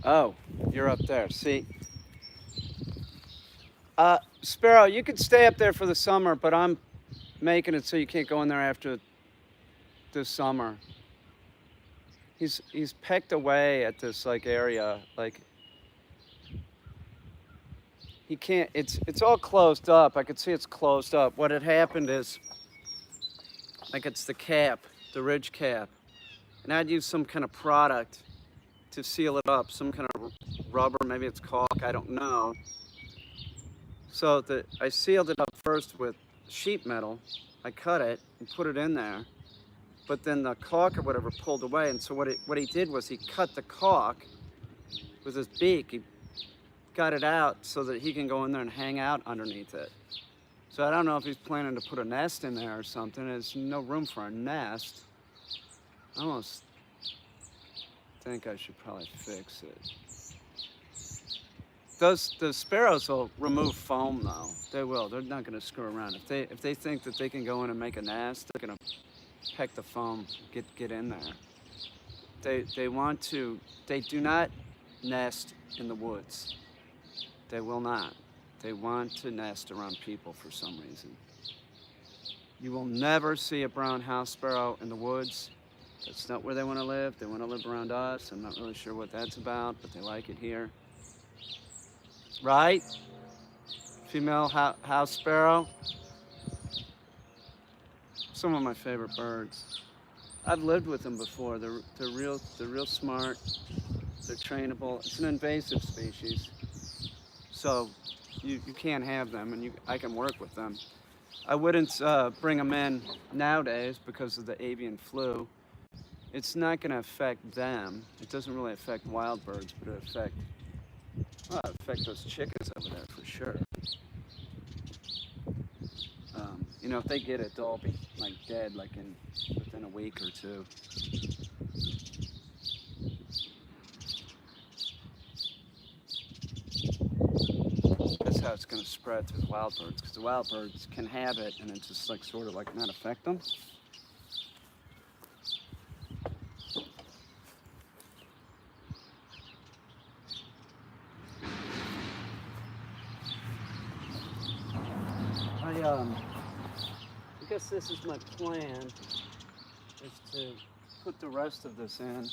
Oh, you're up there. See. Sparrow, you could stay up there for the summer, but I'm making it so you can't go in there after this summer. He's pecked away at this like area, like he can't. It's all closed up. I could see it's closed up. What had happened is, like it's the cap, the ridge cap, and I'd use some kind of product to seal it up, some kind of rubber, maybe it's caulk, I don't know. So I sealed it up first with sheet metal. I cut it and put it in there, but then the caulk or whatever pulled away, and so what he did was he cut the caulk with his beak. He got it out so that he can go in there and hang out underneath it. So I don't know if he's planning to put a nest in there or something. There's no room for a nest. I almost think I should probably fix it. The sparrows will remove foam though. They will. They're not going to screw around. If they think that they can go in and make a nest, they're going to peck the foam, get in there. They do not nest in the woods. They will not. They want to nest around people for some reason. You will never see a brown house sparrow in the woods. That's not where they want to live. They want to live around us. I'm not really sure what that's about, but they like it here. Right? Female house sparrow. Some of my favorite birds. I've lived with them before. They're real smart. They're trainable. It's an invasive species, so you can't have them, and I can work with them. I wouldn't bring them in nowadays because of the avian flu. It's not going to affect them. It doesn't really affect wild birds, but it'll affect those chickens over there for sure. You know, if they get it, they'll all be like dead, like within a week or two. That's how it's going to spread to the wild birds, because the wild birds can have it and it's just like sort of like not affect them. I guess this is my plan, is to put the rest of this in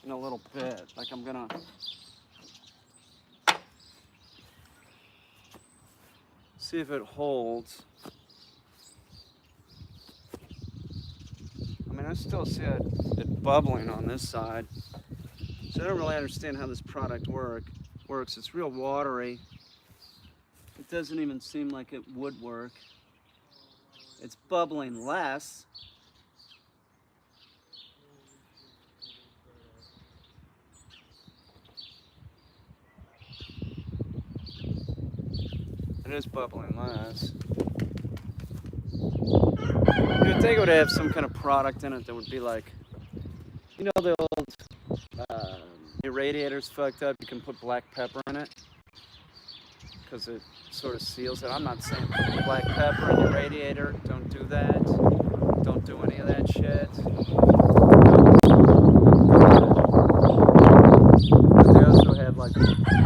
a little bit. Like I'm gonna see if it holds. I mean, I still see it bubbling on this side, so I don't really understand how this product works. It's real watery. It doesn't even seem like it would work. It's bubbling less. It is bubbling less. You would think it would have some kind of product in it that would be like, you know, the old your radiator's fucked up. You can put black pepper in it because it sort of seals it. I'm not saying put black pepper in your radiator. Don't do that. Don't do any of that shit. But they also have like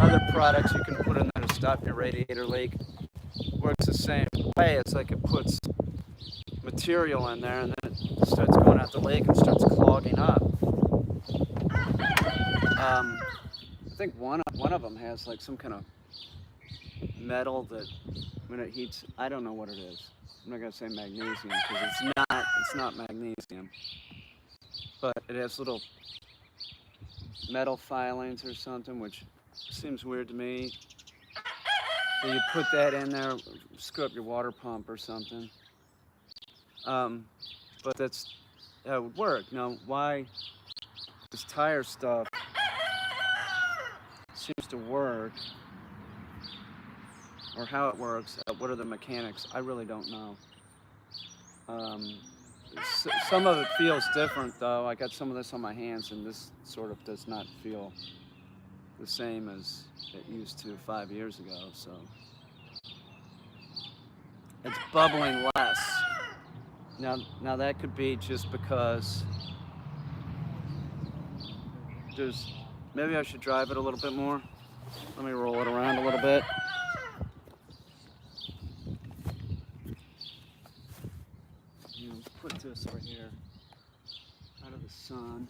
other products you can put in there to stop your radiator leak. Works the same way. It's like it puts material in there and then it starts going out the leak and starts clogging up. I think one of them has like some kind of metal that when it heats, I don't know what it is. I'm not gonna say magnesium because it's not magnesium, but it has little metal filings or something, which seems weird to me. So you put that in there, screw up your water pump or something. But that would work. Now, why this tire stuff seems to work, or how it works, what are the mechanics, I really don't know. Some of it feels different though. I got some of this on my hands and this sort of does not feel the same as it used to 5 years ago, so. It's bubbling less. Now that could be just because maybe I should drive it a little bit more. Let me roll it around a little bit. Put this over here out of the sun.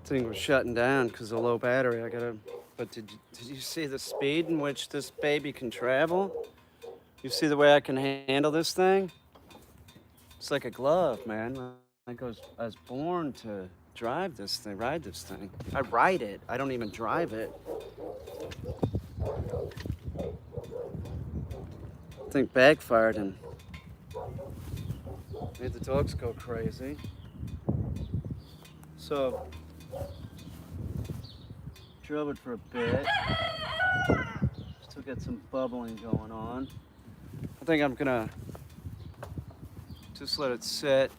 Thing was shutting down because of low battery. But did you see the speed in which this baby can travel? You see the way I can handle this thing? It's like a glove, man. I was born to drive this thing, ride this thing. I ride it. I don't even drive it. I think backfired and made the dogs go crazy. So drove it for a bit. Still got some bubbling going on. I think I'm gonna just let it sit.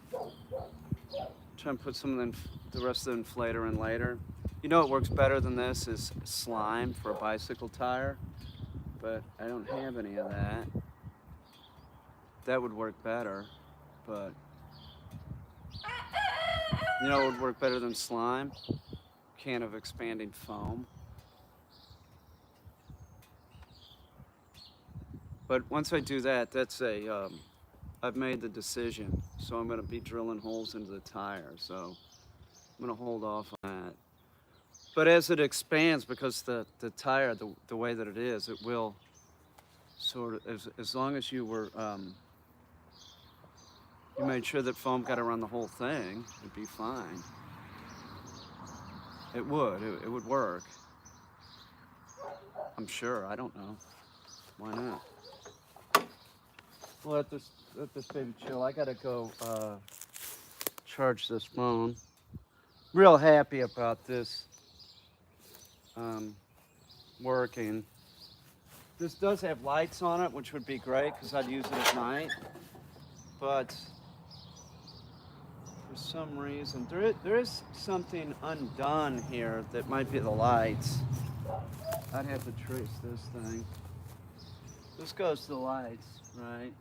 Try and put some of the rest of the inflator in later. You know what works better than this is slime for a bicycle tire, but I don't have any of that. That would work better, but you know what would work better than slime? Can of expanding foam. But once I do that, I've made the decision. So I'm gonna be drilling holes into the tire. So I'm gonna hold off on that. But as it expands, because the tire, the way that it is, it will sort of, as long as you were, you made sure that foam got around the whole thing, it'd be fine. It would work. I'm sure, I don't know. Why not? Well, let this baby chill. I gotta go charge this phone. Real happy about this working. This does have lights on it, which would be great because I'd use it at night. But for some reason, there is something undone here that might be the lights. I'd have to trace this thing. This goes to the lights, right?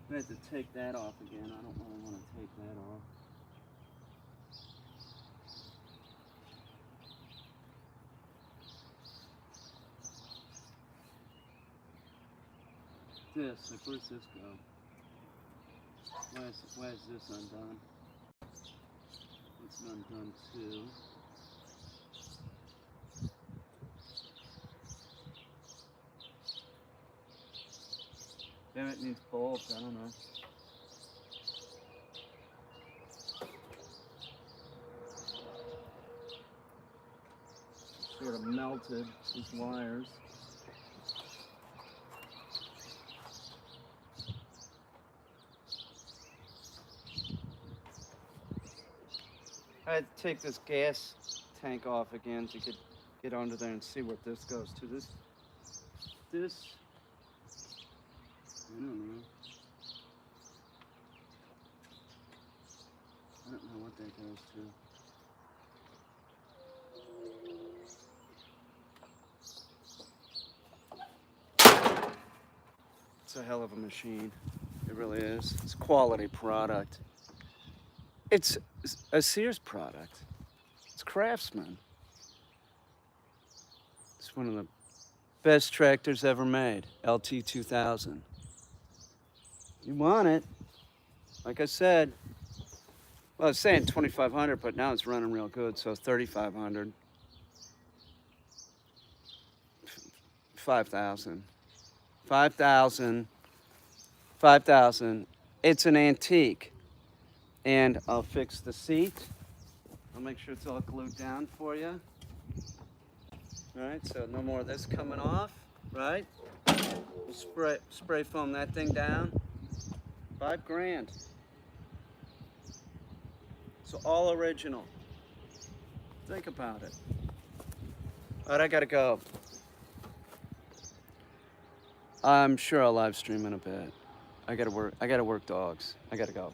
I have to take that off again. I don't really want to take that off. This, like, where's this go? Why is this undone? It's undone too. Maybe it needs bolts, I don't know. Sort of melted these wires. I had to take this gas tank off again to get under there and see what this goes to. This, I don't know. I don't know what that goes to. It's a hell of a machine. It really is. It's a quality product. It's a Sears product. It's Craftsman. It's one of the best tractors ever made. LT 2000. You want it? Like I said, well, I was saying 2,500, but now it's running real good, so 3,500. 5,000. 5,000. 5,000. It's an antique. And I'll fix the seat. I'll make sure it's all glued down for you. All right, so no more of this coming off, right? We'll spray foam that thing down. $5,000. So all original. Think about it. All right, I gotta go. I'm sure I'll live stream in a bit. I gotta work dogs. I gotta go.